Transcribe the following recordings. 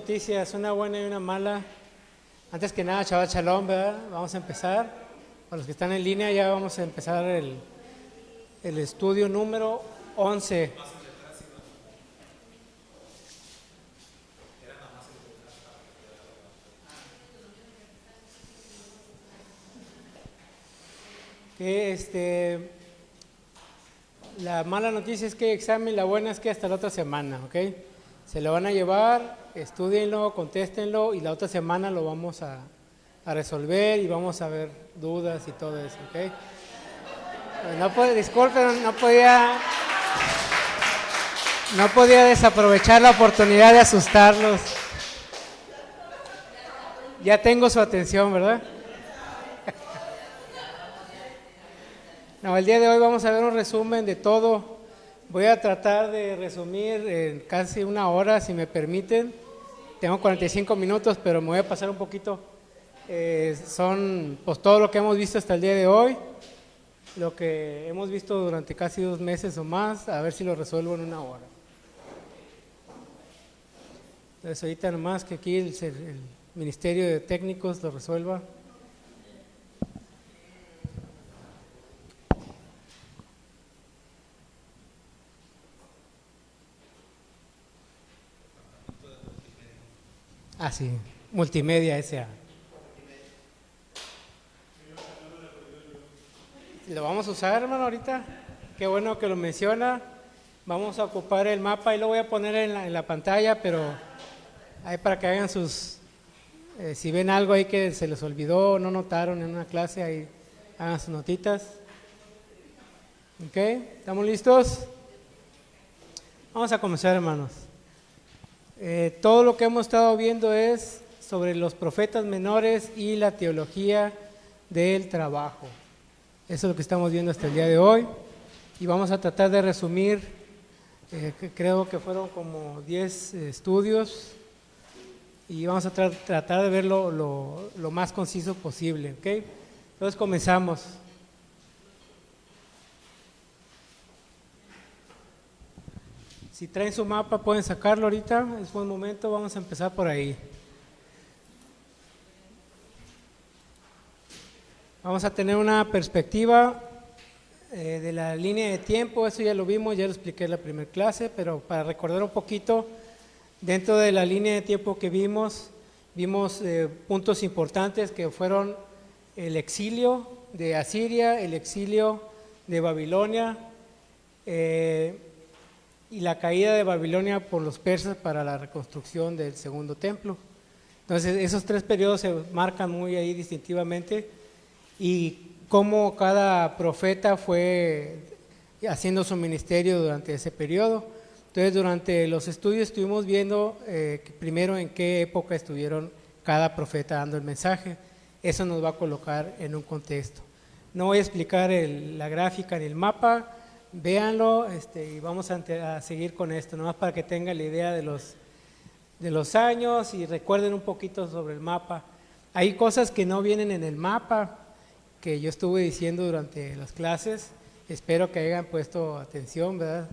noticias, una buena y una mala. Antes que nada, Shabbat Shalom, ¿verdad? Vamos a empezar. Para los que están en línea, ya vamos a empezar el estudio número 11. La mala noticia es que hay examen, la buena es que hasta la otra semana, ¿ok? Se lo van a llevar, estúdienlo, contéstenlo y la otra semana lo vamos a resolver y vamos a ver dudas y todo eso, ¿ok? Disculpen, no podía desaprovechar la oportunidad de asustarlos. Ya tengo su atención, ¿verdad? No, el día de hoy vamos a ver un resumen de todo. Voy a tratar de resumir en casi una hora, si me permiten. Tengo 45 minutos, pero me voy a pasar un poquito. Son pues todo lo que hemos visto hasta el día de hoy, lo que hemos visto durante casi 2 meses o más, a ver si lo resuelvo en una hora. Entonces ahorita nomás que aquí el Ministerio de Técnicos lo resuelva. Ah, sí, Multimedia S.A. ¿Lo vamos a usar, hermano, ahorita? Qué bueno que lo menciona. Vamos a ocupar el mapa y lo voy a poner en la pantalla, pero ahí para que hagan sus... si ven algo ahí que se les olvidó o no notaron en una clase, ahí hagan sus notitas. ¿Ok? ¿Estamos listos? Vamos a comenzar, hermanos. Todo lo que hemos estado viendo es sobre los profetas menores y la teología del trabajo. Eso es lo que estamos viendo hasta el día de hoy. Y vamos a tratar de resumir, creo que fueron como 10 estudios, y vamos a tratar de verlo lo más conciso posible. ¿Ok? Entonces comenzamos. Si traen su mapa pueden sacarlo ahorita, es buen momento, vamos a empezar por ahí. Vamos a tener una perspectiva de la línea de tiempo, eso ya lo vimos, ya lo expliqué en la primera clase, pero para recordar un poquito, dentro de la línea de tiempo que vimos puntos importantes que fueron el exilio de Asiria, el exilio de Babilonia, y la caída de Babilonia por los persas para la reconstrucción del segundo templo. Entonces esos 3 periodos se marcan muy ahí distintivamente, y cómo cada profeta fue haciendo su ministerio durante ese periodo. Entonces durante los estudios estuvimos viendo primero en qué época estuvieron cada profeta dando el mensaje. Eso nos va a colocar en un contexto. No voy a explicar la gráfica ni el mapa, véanlo, y vamos a seguir con esto, nomás para que tengan la idea de los años y recuerden un poquito sobre el mapa. Hay cosas que no vienen en el mapa, que yo estuve diciendo durante las clases, espero que hayan puesto atención, ¿verdad?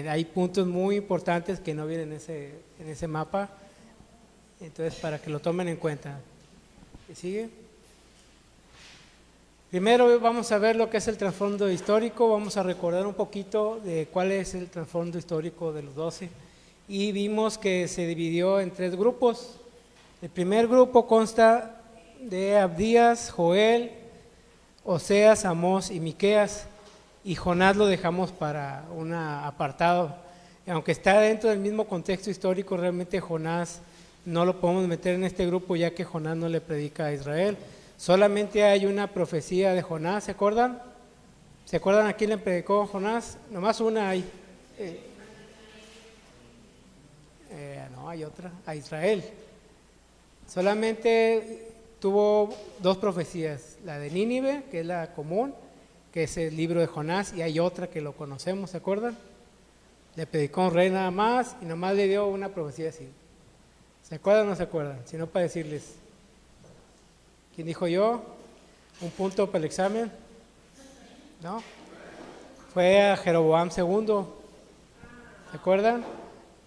Hay puntos muy importantes que no vienen en ese mapa, entonces para que lo tomen en cuenta. ¿Y sigue? Primero vamos a ver lo que es el trasfondo histórico, vamos a recordar un poquito de cuál es el trasfondo histórico de los 12, y vimos que se dividió en 3 grupos. El primer grupo consta de Abdías, Joel, Oseas, Amós y Miqueas, y Jonás lo dejamos para un apartado. Aunque está dentro del mismo contexto histórico, realmente Jonás no lo podemos meter en este grupo, ya que Jonás no le predica a Israel. Solamente hay una profecía de Jonás, ¿se acuerdan? ¿Se acuerdan a quién le predicó Jonás? Nomás una hay. No, hay otra, a Israel. Solamente tuvo 2 profecías, la de Nínive, que es la común, que es el libro de Jonás, y hay otra que lo conocemos, ¿se acuerdan? Le predicó un rey nada más, y nomás le dio una profecía así. ¿Se acuerdan o no se acuerdan? Si no, para decirles. ¿Quién dijo yo? ¿Un punto para el examen? ¿No? Fue a Jeroboam II. ¿Se acuerdan?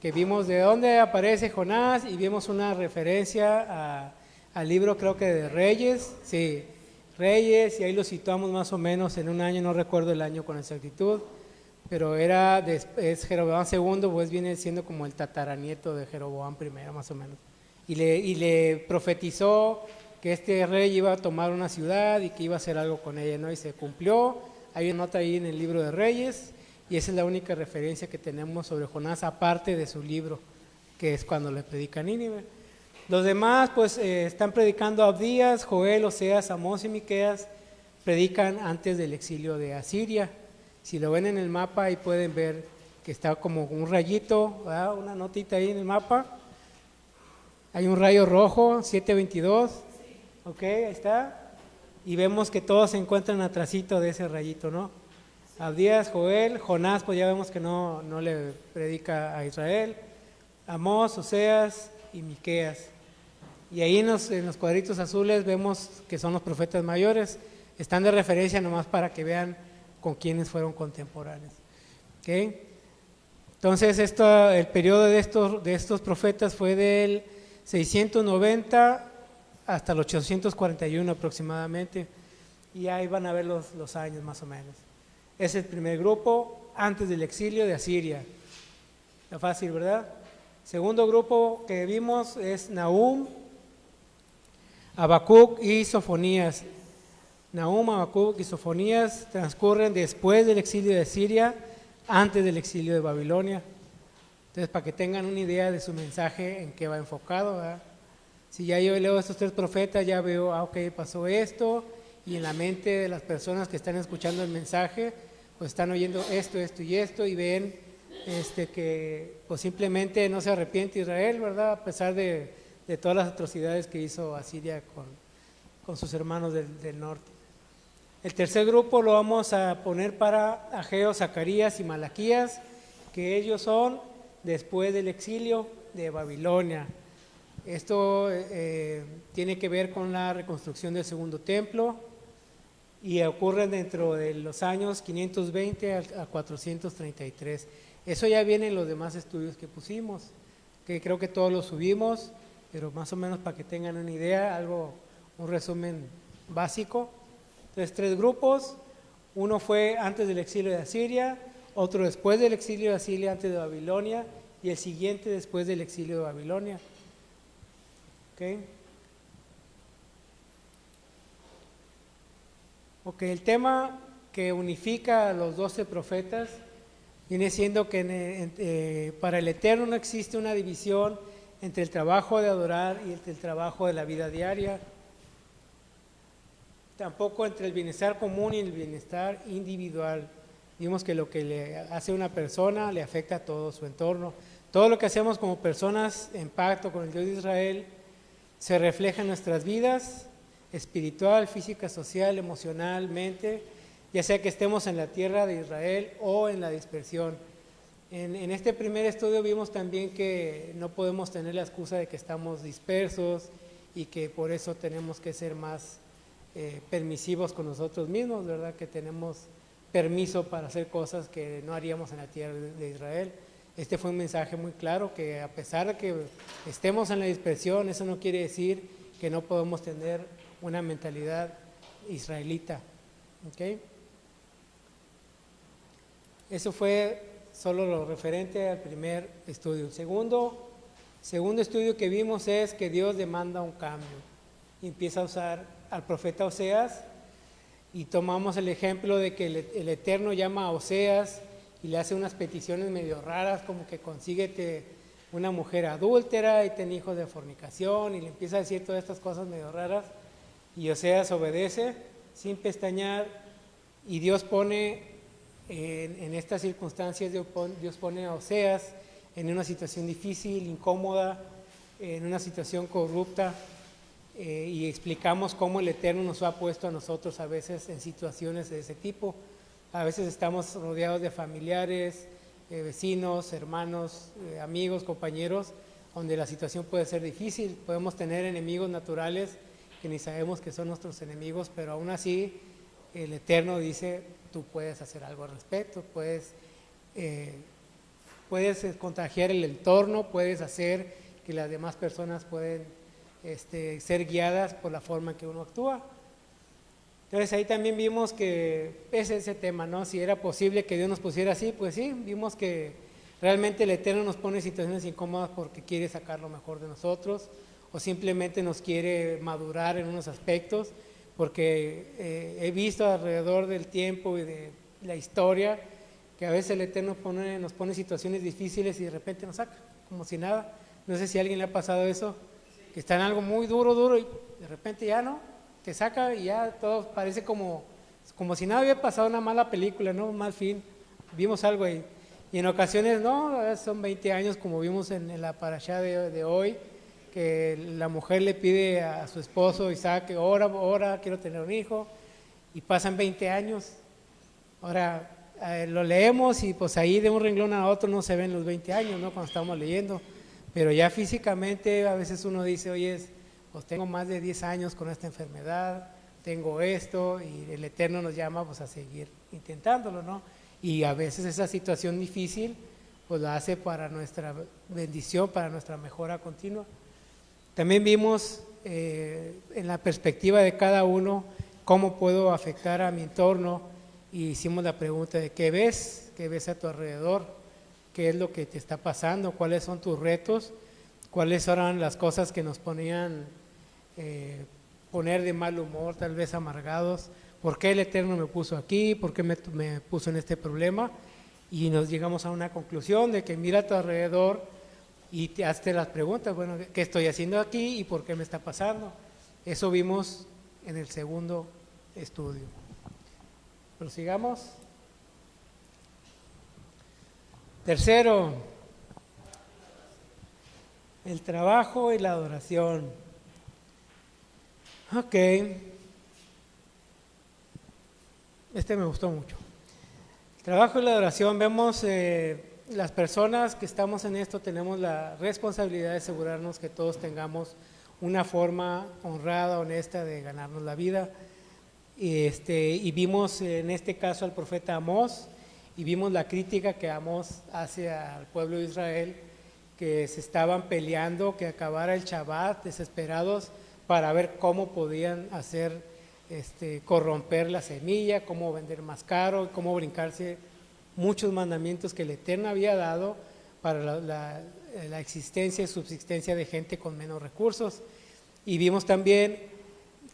que vimos de dónde aparece Jonás y vimos una referencia al libro, creo que de Reyes, sí, Reyes, y ahí lo situamos más o menos en un año, no recuerdo el año con exactitud, pero es Jeroboam II, pues viene siendo como el tataranieto de Jeroboam I, más o menos. Y le profetizó que este rey iba a tomar una ciudad y que iba a hacer algo con ella, ¿no? Y se cumplió. Hay una nota ahí en el libro de Reyes, y esa es la única referencia que tenemos sobre Jonás, aparte de su libro, que es cuando le predica a Nínive. Los demás, pues, están predicando Abdías, Joel, Oseas, Amós y Miqueas, predican antes del exilio de Asiria. Si lo ven en el mapa, ahí pueden ver que está como un rayito, ¿verdad? Una notita ahí en el mapa. Hay un rayo rojo, 722, ok, ahí está. Y vemos que todos se encuentran atrasito de ese rayito, ¿no? Abdías, Joel, Jonás, pues ya vemos que no le predica a Israel. Amós, Oseas y Miqueas. Y ahí en los cuadritos azules vemos que son los profetas mayores. Están de referencia nomás para que vean con quienes fueron contemporáneos. ¿Okay? Entonces, el periodo de estos profetas fue del 690 hasta el 841 aproximadamente, y ahí van a ver los años más o menos. Es el primer grupo antes del exilio de Asiria. Está fácil, ¿verdad? Segundo grupo que vimos es Nahum, Habacuc y Sofonías. Nahum, Habacuc y Sofonías transcurren después del exilio de Asiria, antes del exilio de Babilonia. Entonces, para que tengan una idea de su mensaje, en qué va enfocado, ¿verdad? Si ya yo leo estos tres profetas, ya veo, ok, pasó esto, y en la mente de las personas que están escuchando el mensaje, pues están oyendo esto, esto y esto, y ven que pues simplemente no se arrepiente Israel, ¿verdad? A pesar de todas las atrocidades que hizo Asiria con sus hermanos del norte. El tercer grupo lo vamos a poner para Ageo, Zacarías y Malaquías, que ellos son después del exilio de Babilonia. Esto tiene que ver con la reconstrucción del segundo templo y ocurre dentro de los años 520 a 433. Eso ya viene en los demás estudios que pusimos, que creo que todos los subimos, pero más o menos para que tengan una idea, un resumen básico. Entonces, tres grupos: uno fue antes del exilio de Asiria, otro después del exilio de Asiria, antes de Babilonia, y el siguiente después del exilio de Babilonia. Ok, el tema que unifica a los 12 profetas viene siendo que para el Eterno no existe una división entre el trabajo de adorar y entre el trabajo de la vida diaria. Tampoco entre el bienestar común y el bienestar individual. Vimos que lo que le hace a una persona le afecta a todo su entorno. Todo lo que hacemos como personas en pacto con el Dios de Israel se refleja en nuestras vidas, espiritual, física, social, emocionalmente, ya sea que estemos en la tierra de Israel o en la dispersión. En este primer estudio vimos también que no podemos tener la excusa de que estamos dispersos y que por eso tenemos que ser más permisivos con nosotros mismos, ¿verdad? Que tenemos permiso para hacer cosas que no haríamos en la tierra de Israel. Este fue un mensaje muy claro, que a pesar de que estemos en la dispersión, eso no quiere decir que no podemos tener una mentalidad israelita. ¿Okay? Eso fue solo lo referente al primer estudio. El segundo estudio que vimos es que Dios demanda un cambio y empieza a usar al profeta Oseas, y tomamos el ejemplo de que el Eterno llama a Oseas y le hace unas peticiones medio raras, como que consíguete una mujer adúltera y ten hijos de fornicación, y le empieza a decir todas estas cosas medio raras, y Oseas obedece sin pestañear, y Dios pone en estas circunstancias, Dios pone a Oseas en una situación difícil, incómoda, en una situación corrupta, y explicamos cómo el Eterno nos ha puesto a nosotros a veces en situaciones de ese tipo. A veces estamos rodeados de familiares, vecinos, hermanos, amigos, compañeros, donde la situación puede ser difícil. Podemos tener enemigos naturales que ni sabemos que son nuestros enemigos, pero aún así el Eterno dice, tú puedes hacer algo al respecto, puedes puedes contagiar el entorno, puedes hacer que las demás personas pueden ser guiadas por la forma en que uno actúa. Entonces ahí también vimos que es ese tema, ¿no? Si era posible que Dios nos pusiera así, pues sí, vimos que realmente el Eterno nos pone en situaciones incómodas porque quiere sacar lo mejor de nosotros o simplemente nos quiere madurar en unos aspectos, porque he visto alrededor del tiempo y de la historia que a veces el Eterno nos pone situaciones difíciles y de repente nos saca, como si nada. No sé si a alguien le ha pasado eso, que está en algo muy duro y de repente ya no, te saca y ya todo parece como si nada había pasado, una mala película, ¿no? Un mal fin, vimos algo ahí. Y en ocasiones no, son 20 años como vimos en la parashá de hoy, que la mujer le pide a su esposo Isaac que ora, quiero tener un hijo, y pasan 20 años. Ahora lo leemos y pues ahí de un renglón a otro no se ven los 20 años, ¿no? Cuando estamos leyendo, pero ya físicamente a veces uno dice, oye, pues tengo más de 10 años con esta enfermedad, tengo esto, y el Eterno nos llama pues a seguir intentándolo, ¿no? Y a veces esa situación difícil pues la hace para nuestra bendición, para nuestra mejora continua. También vimos en la perspectiva de cada uno cómo puedo afectar a mi entorno, y hicimos la pregunta de ¿qué ves a tu alrededor? ¿Qué es lo que te está pasando? ¿Cuáles son tus retos? ¿Cuáles eran las cosas que nos ponían poner de mal humor, tal vez amargados? ¿Por qué el Eterno me puso aquí? ¿Por qué me puso en este problema? Y nos llegamos a una conclusión de que mira a tu alrededor y te hazte las preguntas, bueno, ¿qué estoy haciendo aquí y por qué me está pasando? Eso vimos en el segundo estudio. Prosigamos. Tercero, el trabajo y la adoración. Ok. Me gustó mucho. El trabajo y la adoración, vemos las personas que estamos en esto tenemos la responsabilidad de asegurarnos que todos tengamos una forma honrada, honesta de ganarnos la vida. Y vimos en este caso al profeta Amós, y vimos la crítica que Amós hace al pueblo de Israel, que se estaban peleando que acabara el Shabbat, desesperados para ver cómo podían hacer corromper la semilla, cómo vender más caro, cómo brincarse muchos mandamientos que el Eterno había dado para la existencia y subsistencia de gente con menos recursos. Y vimos también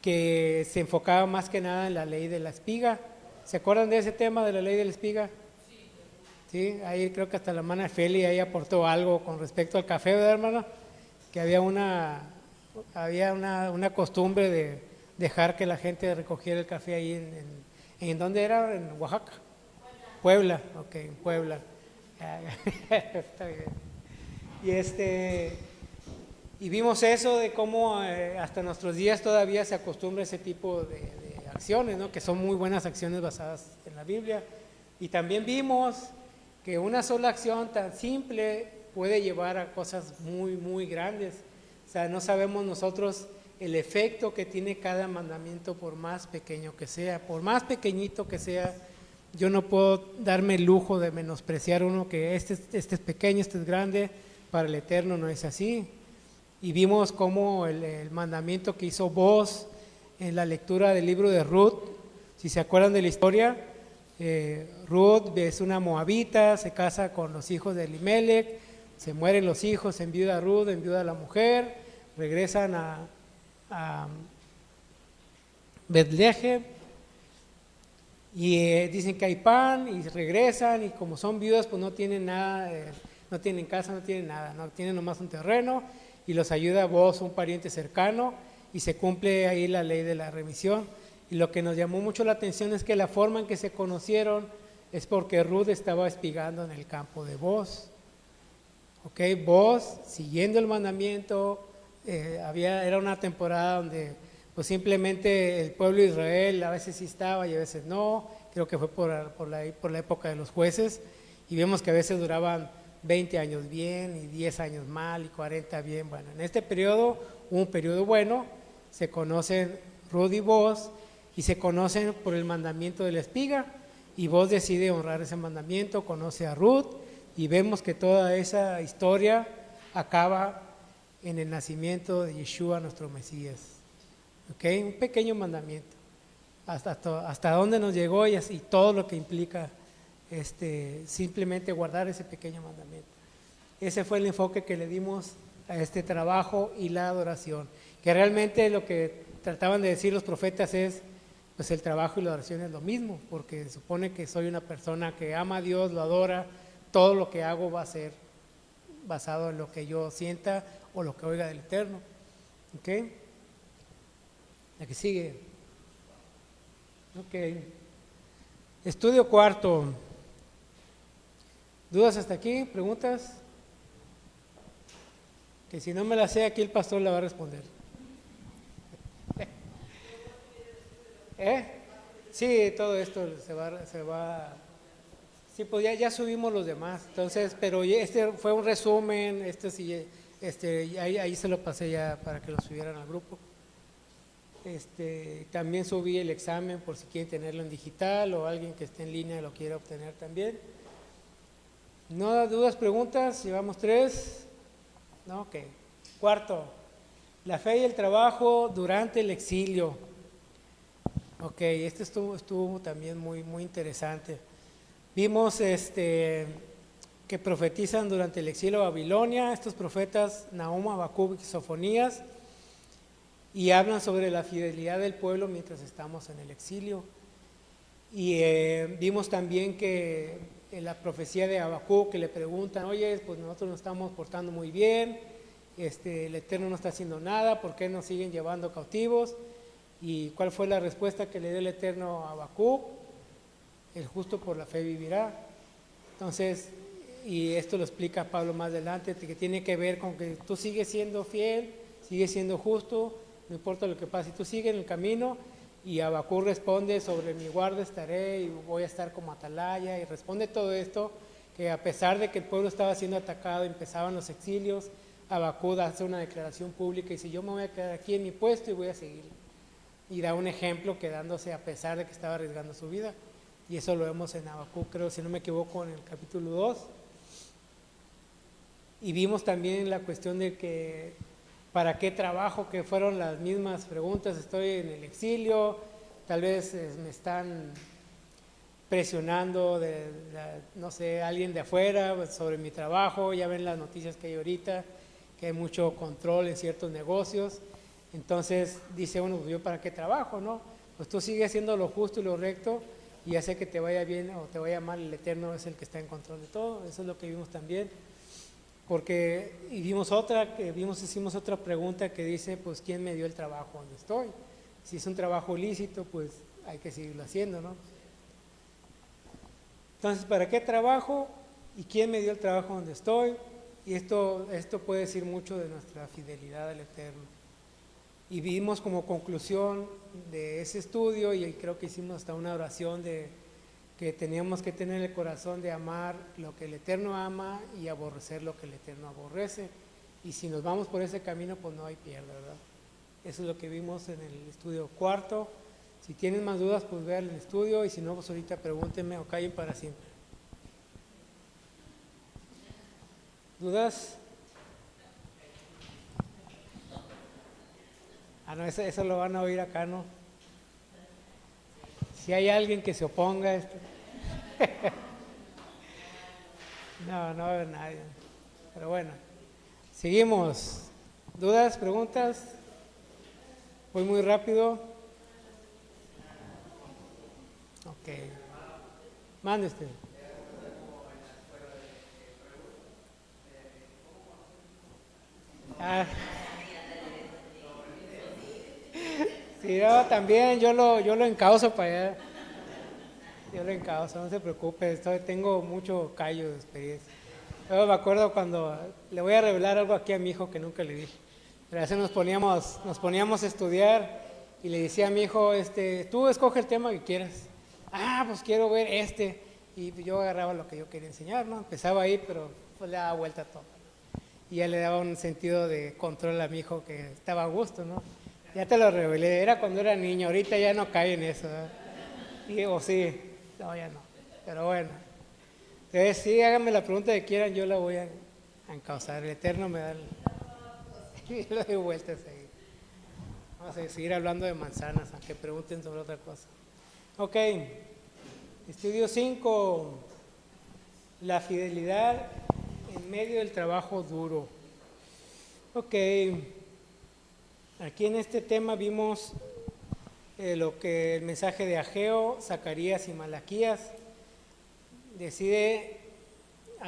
que se enfocaba más que nada en la ley de la espiga. ¿Se acuerdan de ese tema de la ley de la espiga? Sí, ahí creo que hasta la hermana Feli ahí aportó algo con respecto al café, ¿verdad, hermana? Que había una costumbre de dejar que la gente recogiera el café ahí ¿en dónde era? En Oaxaca. Puebla, ok, en Puebla. Está bien. Y vimos eso de cómo hasta nuestros días todavía se acostumbra ese tipo de acciones, ¿no? Que son muy buenas acciones basadas en la Biblia. Y también vimos que una sola acción tan simple puede llevar a cosas muy, muy grandes. O sea, no sabemos nosotros el efecto que tiene cada mandamiento, por más pequeño que sea, por más pequeñito que sea. Yo no puedo darme el lujo de menospreciar uno que este es pequeño, este es grande. Para el Eterno no es así. Y vimos cómo el mandamiento que hizo Boaz en la lectura del libro de Ruth, si se acuerdan de la historia, Ruth es una moabita, se casa con los hijos de Elimelech, se mueren los hijos, enviuda Ruth, enviuda la mujer, regresan a Betlehem y dicen que hay pan y regresan, y como son viudas pues no tienen nada, no tienen casa, no tienen nada, no tienen nomás un terreno, y los ayuda Boaz, un pariente cercano, y se cumple ahí la ley de la remisión. Y lo que nos llamó mucho la atención es que la forma en que se conocieron es porque Ruth estaba espigando en el campo de Boaz. Ok, Boaz, siguiendo el mandamiento, era una temporada donde pues simplemente el pueblo de Israel a veces sí estaba y a veces no. Creo que fue por la época de los jueces, y vemos que a veces duraban 20 años bien y 10 años mal y 40 bien. Bueno, en este periodo, un periodo bueno, se conocen Ruth y Boaz, y se conocen por el mandamiento de la espiga, y Boaz decide honrar ese mandamiento, conoce a Ruth, y vemos que toda esa historia acaba en el nacimiento de Yeshua, nuestro Mesías. ¿Ok? Un pequeño mandamiento. Hasta dónde nos llegó y todo lo que implica simplemente guardar ese pequeño mandamiento. Ese fue el enfoque que le dimos a este trabajo y la adoración, que realmente lo que trataban de decir los profetas es, pues el trabajo y la adoración es lo mismo, porque se supone que soy una persona que ama a Dios, lo adora, todo lo que hago va a ser basado en lo que yo sienta o lo que oiga del Eterno. ¿Ok? La que sigue. Ok. Estudio cuarto. ¿Dudas hasta aquí? ¿Preguntas? Que si no me la sé, aquí el pastor la va a responder. Sí, todo esto se va. Sí, pues ya subimos los demás. Entonces, pero este fue un resumen, sí, ahí se lo pasé ya para que lo subieran al grupo. También subí el examen por si quieren tenerlo en digital o alguien que esté en línea lo quiera obtener también. ¿No dudas, preguntas? Llevamos 3. No, ok. Cuarto, la fe y el trabajo durante el exilio. Ok, estuvo también muy interesante. Vimos que profetizan durante el exilio a Babilonia, estos profetas Nahum, Habacuc y Sofonías, y hablan sobre la fidelidad del pueblo mientras estamos en el exilio. Y vimos también que en la profecía de Habacuc, que le preguntan, oye, pues nosotros nos estamos portando muy bien, el Eterno no está haciendo nada, ¿por qué nos siguen llevando cautivos? ¿Y cuál fue la respuesta que le dio el Eterno a Habacuc? El justo por la fe vivirá. Entonces, y esto lo explica Pablo más adelante, que tiene que ver con que tú sigues siendo fiel, sigues siendo justo, no importa lo que pase, tú sigues en el camino. Y Habacuc responde, sobre mi guarda estaré y voy a estar como atalaya, y responde todo esto, que a pesar de que el pueblo estaba siendo atacado, empezaban los exilios, Habacuc hace una declaración pública y dice, yo me voy a quedar aquí en mi puesto y voy a seguir. Y da un ejemplo quedándose a pesar de que estaba arriesgando su vida. Y eso lo vemos en Habacuc, creo, si no me equivoco, en el capítulo 2. Y vimos también la cuestión de que ¿para qué trabajo? Que fueron las mismas preguntas. Estoy en el exilio, tal vez me están presionando no sé, alguien de afuera sobre mi trabajo. Ya ven las noticias que hay ahorita, que hay mucho control en ciertos negocios. Entonces dice uno, pues yo para qué trabajo, ¿no? Pues tú sigues haciendo lo justo y lo recto y ya sea que te vaya bien o te vaya mal, el Eterno es el que está en control de todo. Eso es lo que vimos también. Porque hicimos otra pregunta que dice, pues, ¿quién me dio el trabajo donde estoy? Si es un trabajo lícito, pues hay que seguirlo haciendo, ¿no? Entonces, ¿para qué trabajo? ¿Y quién me dio el trabajo donde estoy? Y esto puede decir mucho de nuestra fidelidad al Eterno. Y vimos como conclusión de ese estudio, y creo que hicimos hasta una oración de que teníamos que tener el corazón de amar lo que el Eterno ama y aborrecer lo que el Eterno aborrece. Y si nos vamos por ese camino, pues no hay pierde, ¿verdad? Eso es lo que vimos en el estudio cuarto. Si tienen más dudas, pues vean el estudio, y si no, pues ahorita pregúntenme o callen para siempre. ¿Dudas? No, eso lo van a oír acá, ¿no? Si hay alguien que se oponga a esto. No va a haber nadie. Pero bueno, seguimos. ¿Dudas? ¿Preguntas? Voy muy rápido. Ok. Mande usted. Sí, también yo lo encauzo para allá. Yo lo encauzo, no se preocupe, tengo mucho callo de experiencia. Yo me acuerdo cuando le voy a revelar algo aquí a mi hijo que nunca le dije. Pero a veces nos poníamos a estudiar y le decía a mi hijo, tú escoge el tema que quieras. Pues quiero ver Y yo agarraba lo que yo quería enseñar, ¿no? Empezaba ahí, pero pues le daba vuelta a todo. Y ya le daba un sentido de control a mi hijo que estaba a gusto, ¿no? Ya te lo revelé, era cuando era niño, ahorita ya no cae en eso, ¿verdad? Sí, no, ya no, pero bueno. Entonces, sí, háganme la pregunta que quieran, yo la voy a encauzar. El Eterno me da y lo doy vueltas ahí. Vamos a seguir hablando de manzanas, aunque pregunten sobre otra cosa. Ok, estudio 5, la fidelidad en medio del trabajo duro. Ok, aquí en este tema vimos lo que el mensaje de Ageo, Zacarías y Malaquías decide.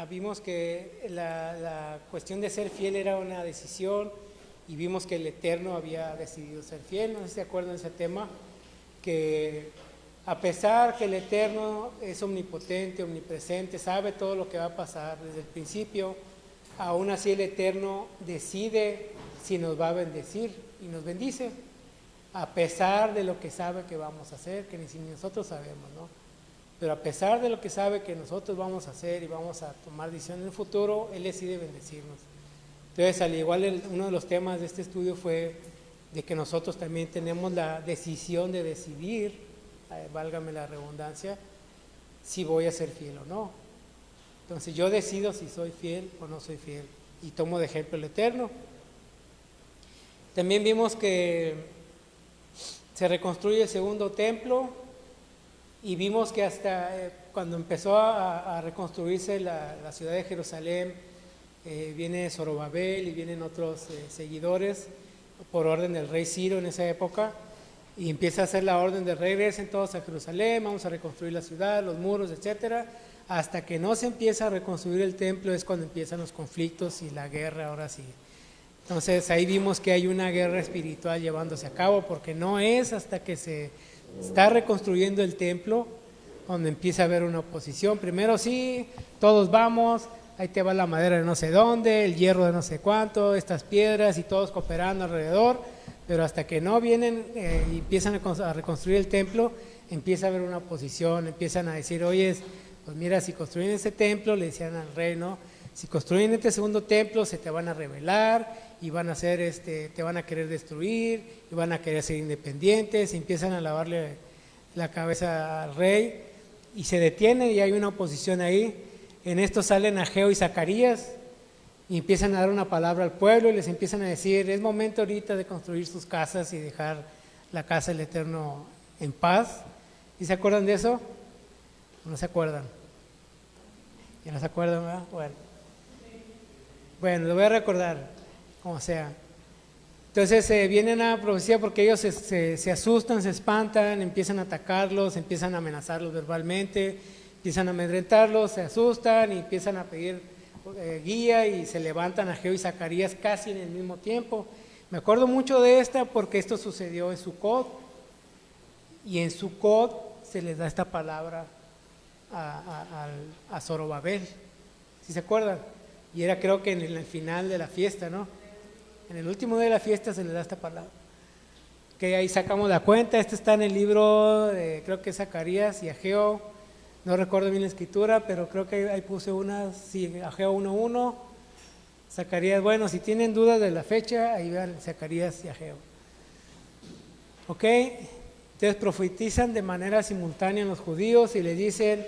Vimos que la cuestión de ser fiel era una decisión y vimos que el Eterno había decidido ser fiel. No sé si se acuerdan de ese tema, que a pesar que el Eterno es omnipotente, omnipresente, sabe todo lo que va a pasar desde el principio, aún así el Eterno decide si nos va a bendecir y nos bendice, a pesar de lo que sabe que vamos a hacer, que ni nosotros sabemos, ¿no? Pero a pesar de lo que sabe que nosotros vamos a hacer y vamos a tomar decisiones en el futuro, Él decide bendecirnos. Entonces, al igual, uno de los temas de este estudio fue de que nosotros también tenemos la decisión de decidir, válgame la redundancia, si voy a ser fiel o no. Entonces, yo decido si soy fiel o no soy fiel. Y tomo de ejemplo el Eterno. También vimos que se reconstruye el segundo templo. Y vimos que hasta cuando empezó a reconstruirse la ciudad de Jerusalén, viene Zorobabel y vienen otros seguidores por orden del rey Ciro en esa época, y empieza a hacer la orden del rey: regresen todos a Jerusalén, vamos a reconstruir la ciudad, los muros, etcétera. Hasta que no se empieza a reconstruir el templo es cuando empiezan los conflictos y la guerra, ahora sí. Entonces ahí vimos que hay una guerra espiritual llevándose a cabo, porque no es hasta que se está reconstruyendo el templo donde empieza a haber una oposición. Primero sí, todos vamos, ahí te va la madera de no sé dónde, el hierro de no sé cuánto, estas piedras, y todos cooperando alrededor, pero hasta que no vienen y empiezan a reconstruir el templo, empieza a haber una oposición, empiezan a decir: oye, pues mira, si construyen ese templo, le decían al rey, ¿no? Si construyen este segundo templo, se te van a rebelar y van a hacer te van a querer destruir y van a querer ser independientes, y empiezan a lavarle la cabeza al rey y se detiene, y hay una oposición ahí. En esto salen Ageo y Zacarías y empiezan a dar una palabra al pueblo y les empiezan a decir: es momento ahorita de construir sus casas y dejar la casa del Eterno en paz. ¿Y se acuerdan de eso? ¿No se acuerdan? ¿Ya no se acuerdan, verdad? Bueno, lo voy a recordar, como sea. Entonces viene una profecía porque ellos se asustan, se espantan, empiezan a atacarlos, empiezan a amenazarlos verbalmente, empiezan a amedrentarlos, se asustan y empiezan a pedir guía, y se levantan Ageo y Zacarías casi en el mismo tiempo. Me acuerdo mucho de esta porque esto sucedió en Sucot, y en Sucot se les da esta palabra a Zorobabel, ¿sí se acuerdan? Y era, creo que en el final de la fiesta, ¿no? En el último día de la fiesta se le da esta palabra. Que ahí sacamos la cuenta. Este está en el libro de, creo que Zacarías y Ageo. No recuerdo bien la escritura, pero creo que ahí puse una, sí, Ageo 1:1. Zacarías, bueno, si tienen dudas de la fecha, ahí vean Zacarías y Ageo. Ok, entonces profetizan de manera simultánea en los judíos y les dicen: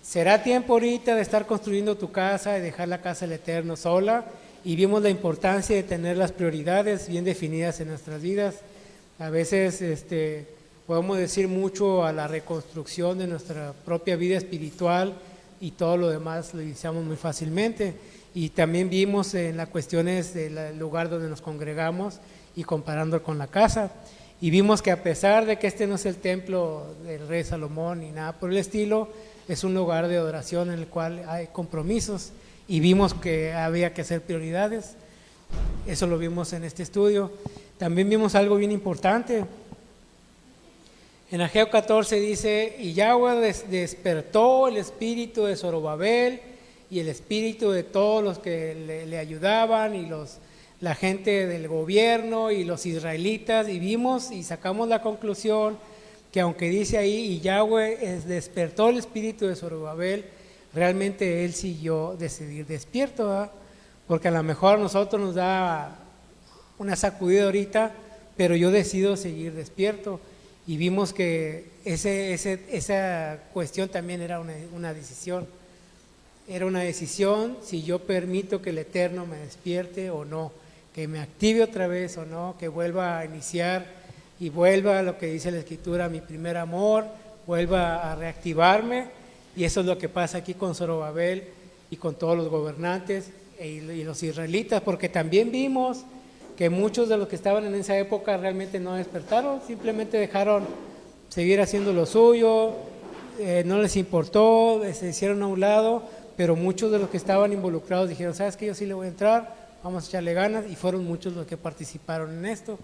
será tiempo ahorita de estar construyendo tu casa y dejar la casa del Eterno sola. Y vimos la importancia de tener las prioridades bien definidas en nuestras vidas. A veces podemos decir mucho a la reconstrucción de nuestra propia vida espiritual y todo lo demás lo iniciamos muy fácilmente. Y también vimos en las cuestiones del lugar donde nos congregamos y comparando con la casa. Y vimos que a pesar de que este no es el templo del rey Salomón ni nada por el estilo, es un lugar de adoración en el cual hay compromisos, y vimos que había que hacer prioridades. Eso lo vimos en este estudio. También vimos algo bien importante. En Ageo 14 dice: y Yahweh despertó el espíritu de Zorobabel y el espíritu de todos los que le ayudaban, y la gente del gobierno y los israelitas, y vimos y sacamos la conclusión que aunque dice ahí: y Yahweh despertó el espíritu de Zorobabel, realmente él siguió de seguir despierto, ¿verdad? Porque a lo mejor a nosotros nos da una sacudida ahorita, pero yo decido seguir despierto. Y vimos que esa cuestión también era una decisión. Era una decisión si yo permito que el Eterno me despierte o no, que me active otra vez o no, que vuelva a iniciar y vuelva a lo que dice la Escritura, mi primer amor, vuelva a reactivarme. Y eso es lo que pasa aquí con Zorobabel y con todos los gobernantes y los israelitas, porque también vimos que muchos de los que estaban en esa época realmente no despertaron, simplemente dejaron seguir haciendo lo suyo, no les importó, se hicieron a un lado, pero muchos de los que estaban involucrados dijeron, ¿sabes qué? Yo sí le voy a entrar, vamos a echarle ganas, y fueron muchos los que participaron en esto.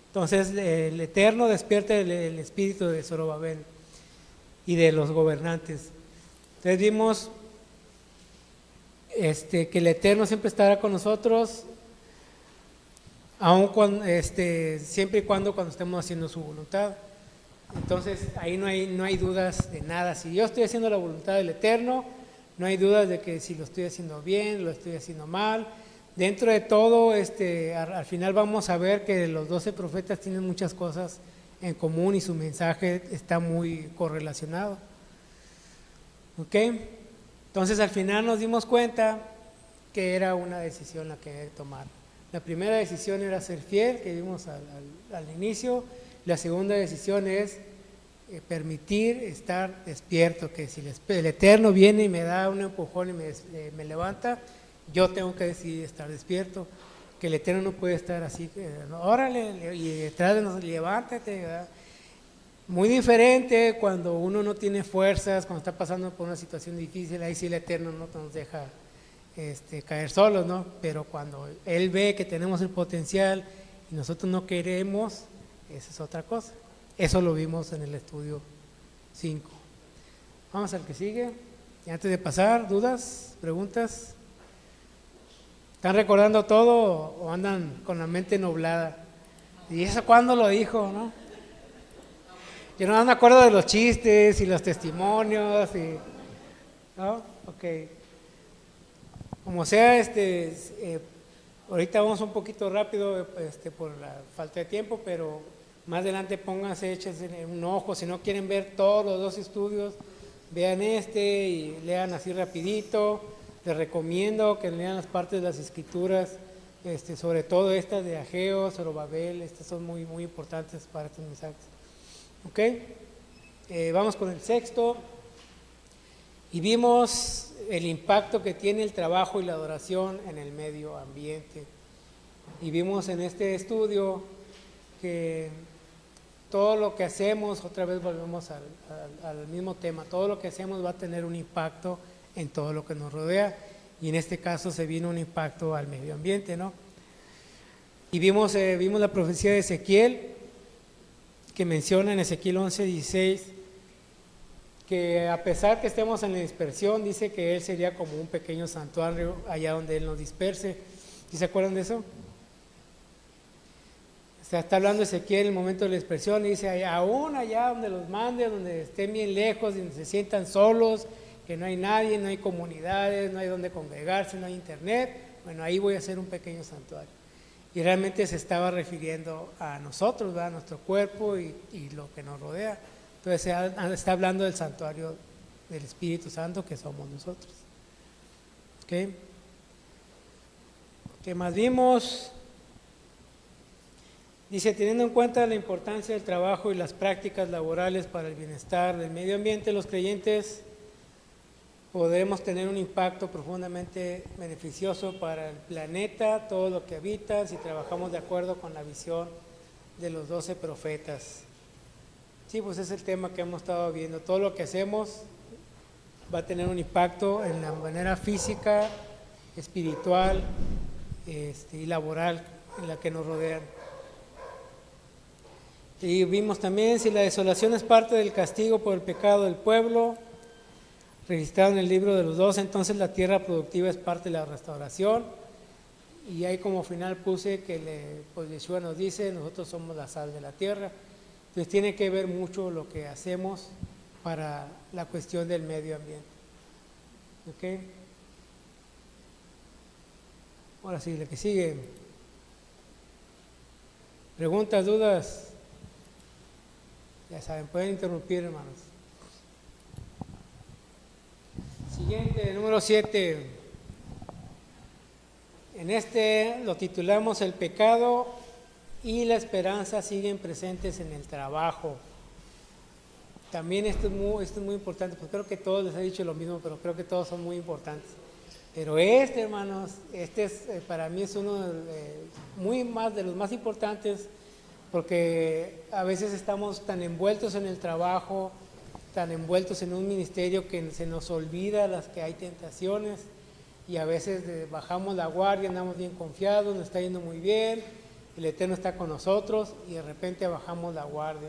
Entonces el Eterno despierta el espíritu de Zorobabel y de los gobernantes. Entonces vimos que el Eterno siempre estará con nosotros, aun cuando, siempre y cuando estemos haciendo su voluntad. Entonces ahí no hay dudas de nada. Si yo estoy haciendo la voluntad del Eterno, no hay dudas de que si lo estoy haciendo bien, lo estoy haciendo mal. Dentro de todo, al final vamos a ver que los 12 profetas tienen muchas cosas en común y su mensaje está muy correlacionado. ¿Ok? Entonces al final nos dimos cuenta que era una decisión la que hay que tomar. La primera decisión era ser fiel, que vimos al inicio. La segunda decisión es permitir estar despierto, que si el Eterno viene y me da un empujón y me levanta, yo tengo que decidir estar despierto, que el Eterno no puede estar así, órale, y detrás de nosotros, levántate, ¿verdad? Muy diferente cuando uno no tiene fuerzas, cuando está pasando por una situación difícil, ahí sí el Eterno no nos deja caer solos, ¿no? Pero cuando Él ve que tenemos el potencial y nosotros no queremos, esa es otra cosa. Eso lo vimos en el estudio 5. Vamos al que sigue. Y antes de pasar, ¿dudas? ¿Preguntas? ¿Están recordando todo o andan con la mente nublada? ¿Y eso cuándo lo dijo, no? Yo no me acuerdo de los chistes y los testimonios y, ¿no? Ok. Como sea, ahorita vamos un poquito rápido por la falta de tiempo, pero más adelante pónganse, échense un ojo. Si no quieren ver todos los 2 estudios, vean y lean así rapidito. Les recomiendo que lean las partes de las Escrituras, sobre todo estas de Ageo, Zorobabel. Estas son muy, muy importantes para estos mensajes. Ok, vamos con el sexto. Y vimos el impacto que tiene el trabajo y la adoración en el medio ambiente. Y vimos en este estudio que todo lo que hacemos, otra vez volvemos al mismo tema, todo lo que hacemos va a tener un impacto en todo lo que nos rodea, y en este caso se vino un impacto al medio ambiente, ¿no? Y vimos la profecía de Ezequiel, que menciona en Ezequiel 11:16, que a pesar que estemos en la dispersión, dice que Él sería como un pequeño santuario allá donde Él nos disperse. ¿Sí se acuerdan de eso? O sea, está hablando Ezequiel en el momento de la dispersión y dice, aún allá donde los mande, donde estén bien lejos, donde se sientan solos, que no hay nadie, no hay comunidades, no hay donde congregarse, no hay internet, bueno, ahí voy a hacer un pequeño santuario. Y realmente se estaba refiriendo a nosotros, ¿verdad? A nuestro cuerpo y lo que nos rodea. Entonces está hablando del santuario del Espíritu Santo que somos nosotros. ¿Ok? ¿Qué más vimos? Dice, teniendo en cuenta la importancia del trabajo y las prácticas laborales para el bienestar del medio ambiente, los creyentes podremos tener un impacto profundamente beneficioso para el planeta, todo lo que habita, si trabajamos de acuerdo con la visión de los 12 profetas. Sí, pues es el tema que hemos estado viendo. Todo lo que hacemos va a tener un impacto en la manera física, espiritual y laboral en la que nos rodean. Y vimos también, si la desolación es parte del castigo por el pecado del pueblo, registrado en el libro de los 12, entonces la tierra productiva es parte de la restauración. Y ahí como final puse que pues Yeshua nos dice, nosotros somos la sal de la tierra. Entonces tiene que ver mucho lo que hacemos para la cuestión del medio ambiente. ¿Ok? Ahora sí, la que sigue. ¿Preguntas, dudas? Ya saben, pueden interrumpir, hermanos. Sí. Siguiente, número 7. En este lo titulamos El pecado y la esperanza siguen presentes en el trabajo. También esto es muy importante, pues creo que todos les he dicho lo mismo, pero creo que todos son muy importantes. Pero hermanos, para mí es uno de los más importantes, porque a veces estamos tan envueltos en el trabajo, tan envueltos en un ministerio que se nos olvida las que hay tentaciones y a veces bajamos la guardia, andamos bien confiados, nos está yendo muy bien, el Eterno está con nosotros y de repente bajamos la guardia.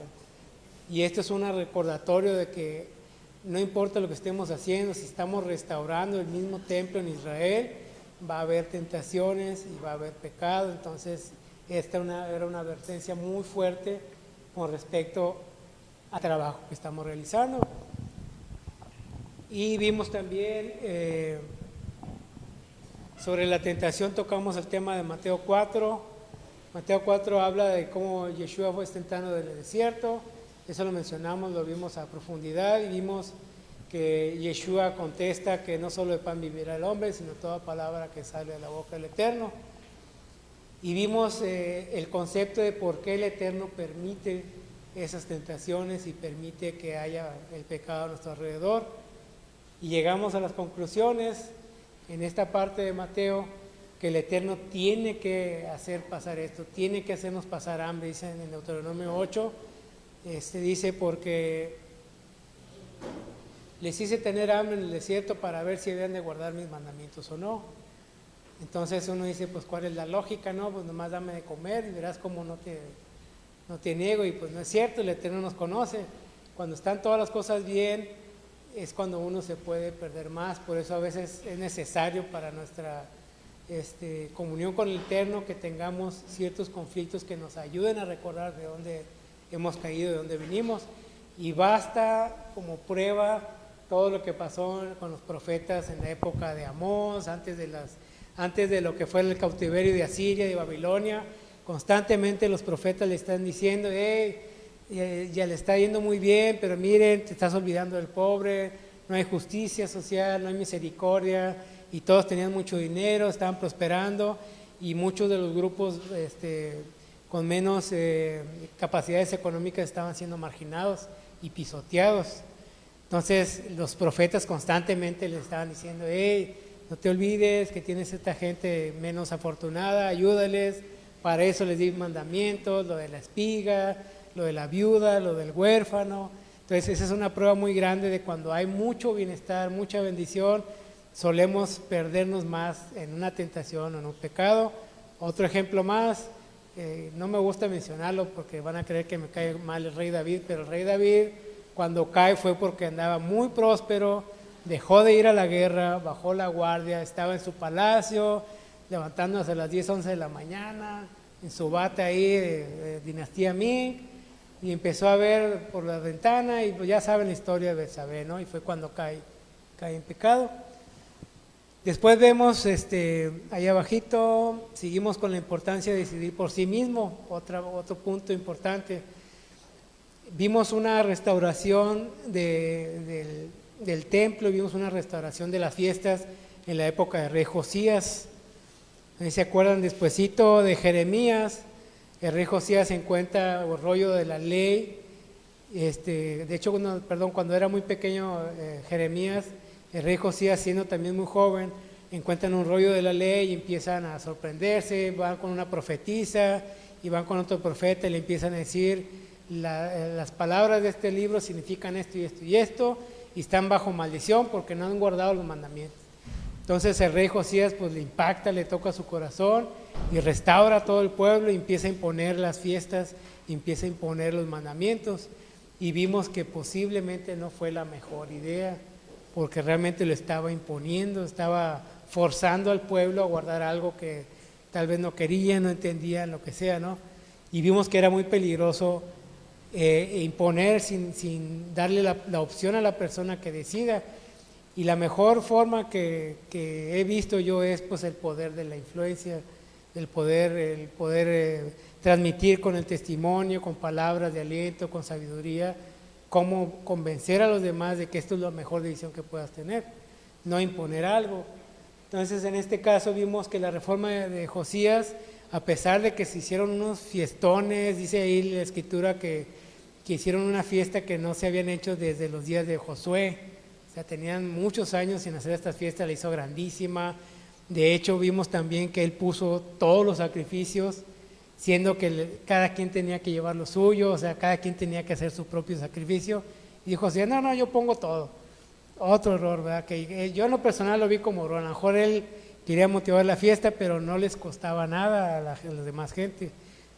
Y esto es un recordatorio de que no importa lo que estemos haciendo, si estamos restaurando el mismo templo en Israel, va a haber tentaciones y va a haber pecado. Entonces, esta era una advertencia muy fuerte con respecto al trabajo que estamos realizando. Y vimos también sobre la tentación, tocamos el tema de Mateo 4. Mateo 4 habla de cómo Yeshua fue tentado en el desierto. Eso lo mencionamos, lo vimos a profundidad y vimos que Yeshua contesta que no solo de pan vivirá el hombre, sino toda palabra que sale de la boca del Eterno. Y vimos el concepto de por qué el Eterno permite esas tentaciones y permite que haya el pecado a nuestro alrededor. Y llegamos a las conclusiones en esta parte de Mateo, que el Eterno tiene que hacer pasar esto, tiene que hacernos pasar hambre, dice en el Deuteronomio 8. Dice, porque les hice tener hambre en el desierto para ver si habían de guardar mis mandamientos o no. Entonces uno dice, pues ¿cuál es la lógica? No, pues nomás dame de comer y verás cómo no te niego. Y pues no es cierto, el Eterno nos conoce. Cuando están todas las cosas bien, es cuando uno se puede perder más. Por eso a veces es necesario para nuestra comunión con el Eterno que tengamos ciertos conflictos que nos ayuden a recordar de dónde hemos caído, de dónde venimos, y basta como prueba todo lo que pasó con los profetas en la época de Amós, antes de lo que fue el cautiverio de Asiria y de Babilonia. Constantemente los profetas le están diciendo, ya le está yendo muy bien, pero miren, te estás olvidando del pobre, no hay justicia social, no hay misericordia, y todos tenían mucho dinero, estaban prosperando, y muchos de los grupos con menos capacidades económicas estaban siendo marginados y pisoteados. Entonces los profetas constantemente les estaban diciendo, no te olvides que tienes esta gente menos afortunada, ayúdales. Para eso les di mandamientos, lo de la espiga, lo de la viuda, lo del huérfano. Entonces esa es una prueba muy grande de cuando hay mucho bienestar, mucha bendición, solemos perdernos más en una tentación o en un pecado. Otro ejemplo más, no me gusta mencionarlo porque van a creer que me cae mal el rey David, pero el rey David cuando cae fue porque andaba muy próspero, dejó de ir a la guerra, bajó la guardia, estaba en su palacio, levantándose a las 10, 11 de la mañana, en su bata ahí de dinastía Ming, y empezó a ver por la ventana, y pues ya saben la historia de Betsabé, ¿no? Y fue cuando cae en pecado. Después vemos ahí abajito, seguimos con la importancia de decidir por sí mismo, otro punto importante. Vimos una restauración del templo, vimos una restauración de las fiestas en la época de rey Josías. ¿Se acuerdan despuesito de Jeremías? El rey Josías encuentra el rollo de la ley. De hecho, cuando era muy pequeño Jeremías, el rey Josías, siendo también muy joven, encuentran un rollo de la ley y empiezan a sorprenderse, van con una profetisa y van con otro profeta y le empiezan a decir, las palabras de este libro significan esto y esto y esto, y están bajo maldición porque no han guardado los mandamientos. Entonces el rey Josías pues le impacta, le toca su corazón y restaura a todo el pueblo y empieza a imponer las fiestas, y empieza a imponer los mandamientos, y vimos que posiblemente no fue la mejor idea, porque realmente lo estaba imponiendo, estaba forzando al pueblo a guardar algo que tal vez no querían, no entendían, lo que sea, ¿no? Y vimos que era muy peligroso imponer sin darle la opción a la persona que decida. Y la mejor forma que he visto yo es pues el poder de la influencia, el poder transmitir con el testimonio, con palabras de aliento, con sabiduría, cómo convencer a los demás de que esto es la mejor decisión que puedas tener. no imponer algo. Entonces, en este caso vimos que la reforma de Josías, a pesar de que se hicieron unos fiestones, dice ahí la escritura que hicieron una fiesta que no se habían hecho desde los días de Josué, o sea, tenían muchos años sin hacer esta fiesta, la hizo grandísima. De hecho, vimos también que él puso todos los sacrificios, siendo que cada quien tenía que llevar lo suyo, o sea, cada quien tenía que hacer su propio sacrificio. Y dijo así, no, yo pongo todo. Otro error, ¿verdad? Que yo en lo personal lo vi como error. A lo mejor él quería motivar la fiesta, pero no les costaba nada a la demás gente.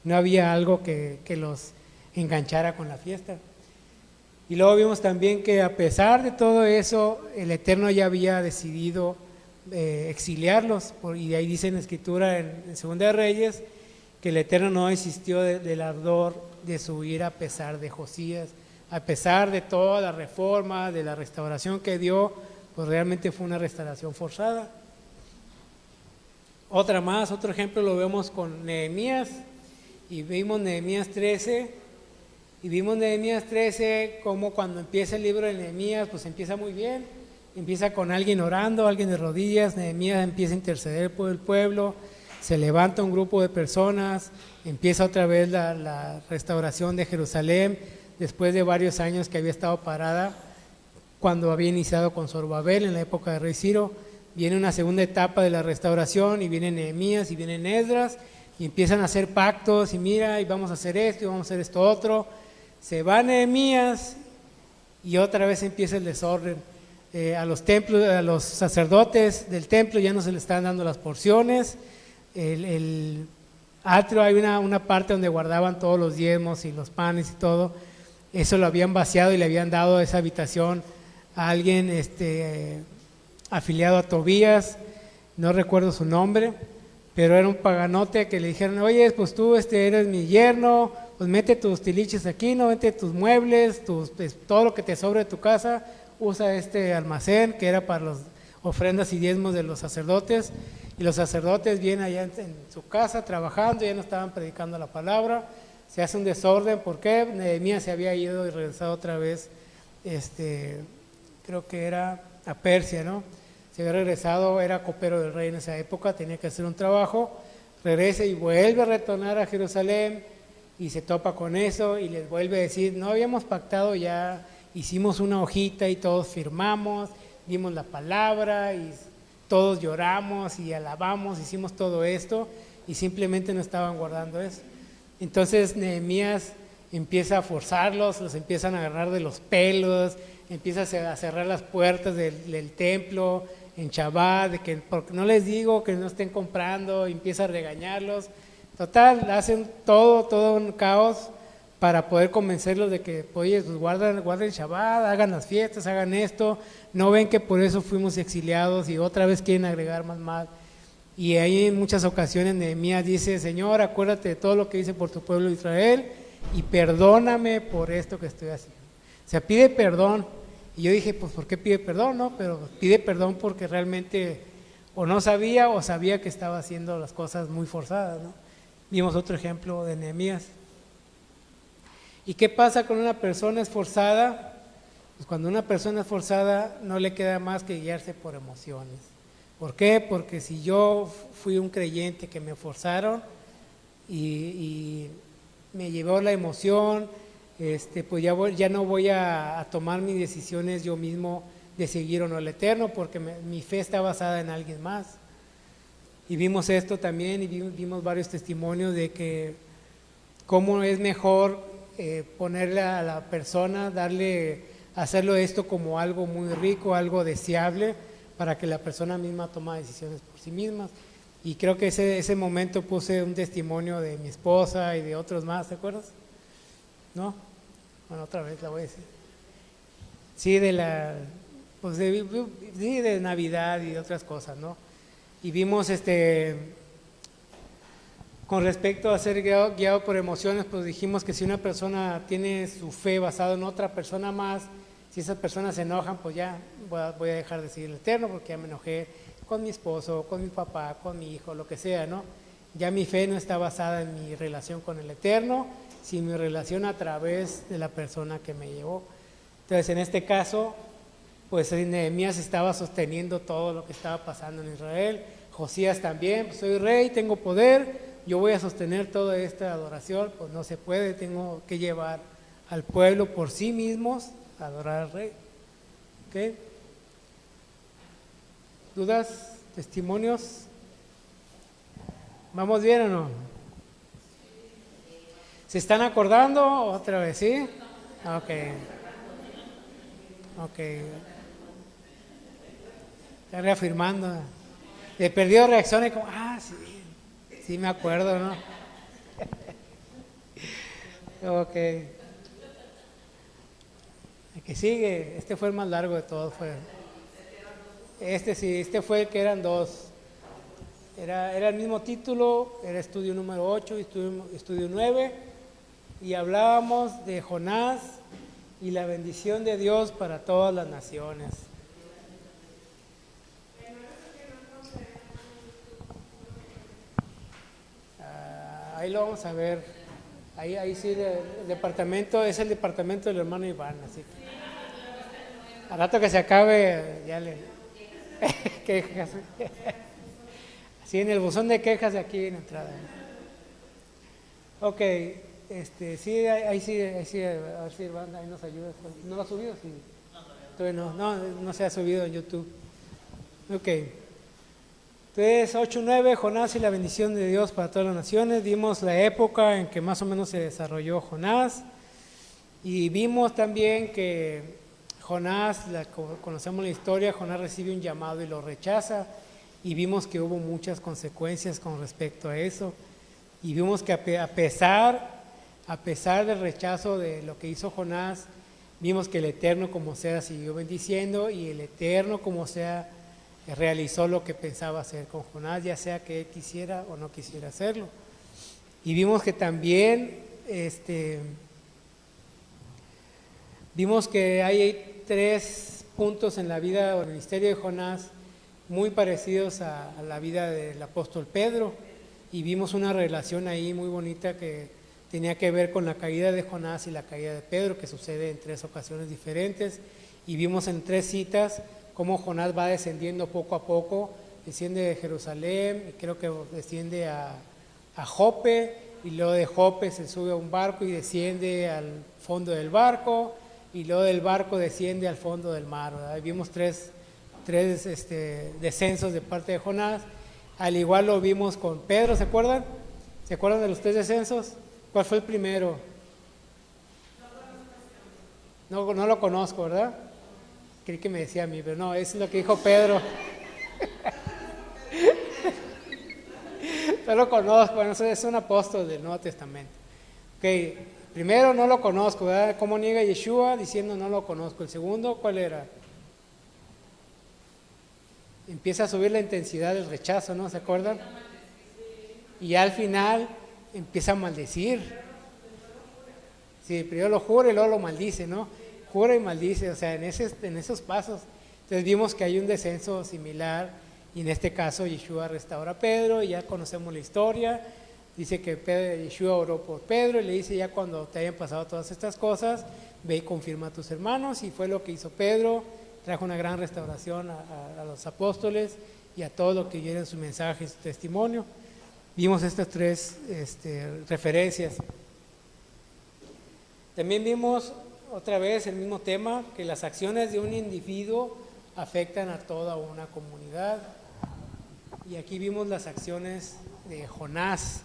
No había algo que los enganchara con la fiesta. Y luego vimos también que a pesar de todo eso, el Eterno ya había decidido exiliarlos, y de ahí dice en la Escritura, en Segunda de Reyes, que el Eterno no desistió del ardor de su ira a pesar de Josías, a pesar de toda la reforma, de la restauración que dio, pues realmente fue una restauración forzada. Otro ejemplo lo vemos con Nehemías, y vimos Nehemías 13, como cuando empieza el libro de Nehemías, pues empieza muy bien, empieza con alguien orando, alguien de rodillas, Nehemías empieza a interceder por el pueblo, se levanta un grupo de personas, empieza otra vez la restauración de Jerusalén, después de varios años que había estado parada, cuando había iniciado con Zorobabel en la época de rey Ciro. Viene una segunda etapa de la restauración, y viene Nehemías y vienen Esdras, y empiezan a hacer pactos, y mira, y vamos a hacer esto, y vamos a hacer esto otro. Se va Nehemías, y otra vez empieza el desorden. A los sacerdotes del templo ya no se les están dando las porciones. El atrio, hay una parte donde guardaban todos los diezmos y los panes y todo, eso lo habían vaciado y le habían dado esa habitación a alguien afiliado a Tobías, no recuerdo su nombre, pero era un paganote que le dijeron, oye, pues tú eres mi yerno, pues mete tus tiliches aquí, no mete tus muebles, todo lo que te sobre de tu casa, usa este almacén que era para las ofrendas y diezmos de los sacerdotes. Y los sacerdotes vienen allá en su casa trabajando, ya no estaban predicando la palabra, se hace un desorden. ¿Por qué? Nehemías se había ido y regresado otra vez, creo que era a Persia, ¿no? Se había regresado, era copero del rey en esa época, tenía que hacer un trabajo, regresa y vuelve a retornar a Jerusalén, y se topa con eso, y les vuelve a decir, no habíamos pactado ya, hicimos una hojita y todos firmamos, dimos la palabra, y todos lloramos y alabamos, hicimos todo esto, y simplemente no estaban guardando eso. Entonces Nehemías empieza a forzarlos, los empiezan a agarrar de los pelos, empieza a cerrar las puertas del templo en Shabbat, de que porque no les digo que no estén comprando, empieza a regañarlos. Total, hacen todo un caos para poder convencerlos de que, oye, pues guarden Shabbat, hagan las fiestas, hagan esto, no ven que por eso fuimos exiliados, y otra vez quieren agregar más mal. Y ahí en muchas ocasiones Nehemías dice, Señor, acuérdate de todo lo que hice por tu pueblo Israel, y perdóname por esto que estoy haciendo. O sea, pide perdón. Y yo dije, pues ¿por qué pide perdón? No, pero pide perdón porque realmente o no sabía, o sabía que estaba haciendo las cosas muy forzadas, ¿no? Vimos otro ejemplo de Nehemías. ¿Y qué pasa con una persona esforzada? Pues cuando una persona esforzada no le queda más que guiarse por emociones. ¿Por qué? Porque si yo fui un creyente que me forzaron y me llevó la emoción, pues ya no voy a tomar mis decisiones yo mismo de seguir o no al Eterno, porque mi fe está basada en alguien más. Y vimos esto también, y vimos varios testimonios de que cómo es mejor ponerle a la persona, hacerlo esto como algo muy rico, algo deseable, para que la persona misma tome decisiones por sí misma. Y creo que ese momento puse un testimonio de mi esposa y de otros más, ¿te acuerdas? ¿No? Bueno, otra vez la voy a decir. Sí, de Navidad y de otras cosas, ¿no? Y vimos con respecto a ser guiado por emociones, pues dijimos que si una persona tiene su fe basada en otra persona más, si esas personas se enojan, pues ya voy a dejar de seguir el Eterno, porque ya me enojé con mi esposo, con mi papá, con mi hijo, lo que sea, ¿no? Ya mi fe no está basada en mi relación con el Eterno, sino mi relación a través de la persona que me llevó. Entonces, en este caso, pues Nehemías estaba sosteniendo todo lo que estaba pasando en Israel. Josías también, pues soy rey, tengo poder, yo voy a sostener toda esta adoración. Pues no se puede, tengo que llevar al pueblo por sí mismos a adorar al rey. ¿Ok? ¿Dudas? ¿Testimonios? ¿Vamos bien o no? ¿Se están acordando otra vez, sí? Ok. Ok. Está reafirmando. Le perdió reacciones como, sí, sí me acuerdo, ¿no? Ok. El que sigue, este fue el más largo de todos, fue. Este sí, este fue el que eran dos. Era el mismo título, era estudio número 8 y estudio 9, y hablábamos de Jonás y la bendición de Dios para todas las naciones. Ahí lo vamos a ver. Ahí sí, el departamento es el departamento del hermano Iván, así que al rato que se acabe, ya le quejas. Así en el buzón de quejas de aquí en la entrada. Ok, sí, ahí sí, a ver si Iván ahí nos ayuda. ¿No lo ha subido? Sí. Todavía no se ha subido en YouTube. Ok. Entonces, 8-9, Jonás y la bendición de Dios para todas las naciones. Vimos la época en que más o menos se desarrolló Jonás, y vimos también que Jonás, conocemos la historia, Jonás recibe un llamado y lo rechaza, y vimos que hubo muchas consecuencias con respecto a eso, y vimos que a pesar del rechazo de lo que hizo Jonás, vimos que el Eterno como sea siguió bendiciendo, y el Eterno como sea realizó lo que pensaba hacer con Jonás, ya sea que él quisiera o no quisiera hacerlo. Y vimos que también vimos que hay 3 puntos en la vida o el ministerio de Jonás muy parecidos a la vida del apóstol Pedro, y vimos una relación ahí muy bonita que tenía que ver con la caída de Jonás y la caída de Pedro, que sucede en 3 ocasiones diferentes, y vimos en 3 citas cómo Jonás va descendiendo poco a poco, desciende de Jerusalén, y creo que desciende a Jope, y luego de Jope se sube a un barco y desciende al fondo del barco, y luego del barco desciende al fondo del mar, ¿verdad? Y vimos tres descensos de parte de Jonás. Al igual lo vimos con Pedro, ¿se acuerdan? ¿Se acuerdan de los 3 descensos? ¿Cuál fue el primero? No lo conozco, ¿verdad? Creí que me decía a mí, pero no, es lo que dijo Pedro. No lo conozco, bueno, es un apóstol del Nuevo Testamento. Ok, primero no lo conozco, ¿verdad? ¿Cómo niega Yeshua? Diciendo no lo conozco. El segundo, ¿cuál era? Empieza a subir la intensidad del rechazo, ¿no? ¿Se acuerdan? Y al final empieza a maldecir. Sí, primero lo jura y luego lo maldice, ¿no? Jura y maldice, o sea, en esos pasos. Entonces vimos que hay un descenso similar, y en este caso Yeshua restaura a Pedro, y ya conocemos la historia. Dice que Yeshua oró por Pedro y le dice, ya cuando te hayan pasado todas estas cosas, ve y confirma a tus hermanos, y fue lo que hizo Pedro. Trajo una gran restauración a los apóstoles y a todos los que oyeron su mensaje y su testimonio. Vimos estas 3 referencias. También vimos otra vez el mismo tema, que las acciones de un individuo afectan a toda una comunidad. Y aquí vimos las acciones de Jonás.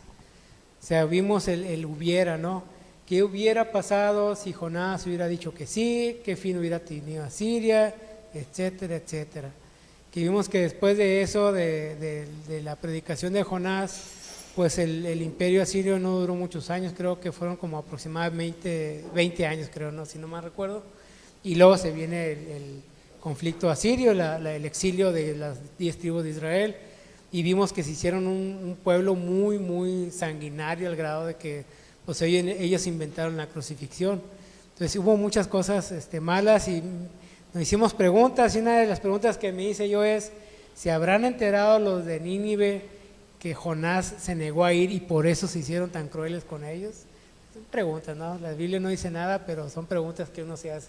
O sea, vimos el hubiera, ¿no? ¿Qué hubiera pasado si Jonás hubiera dicho que sí? ¿Qué fin hubiera tenido Asiria? Etcétera, etcétera. Que vimos que después de eso, de la predicación de Jonás, pues el imperio asirio no duró muchos años, creo que fueron como aproximadamente 20 años, creo, ¿no? Si no mal recuerdo. Y luego se viene el conflicto asirio, el exilio de las 10 tribus de Israel, y vimos que se hicieron un pueblo muy, muy sanguinario, al grado de que pues ellos inventaron la crucifixión. Entonces hubo muchas cosas malas, y nos hicimos preguntas, y una de las preguntas que me hice yo es, ¿se habrán enterado los de Nínive que Jonás se negó a ir y por eso se hicieron tan crueles con ellos? Son preguntas, ¿no? La Biblia no dice nada, pero son preguntas que uno se hace.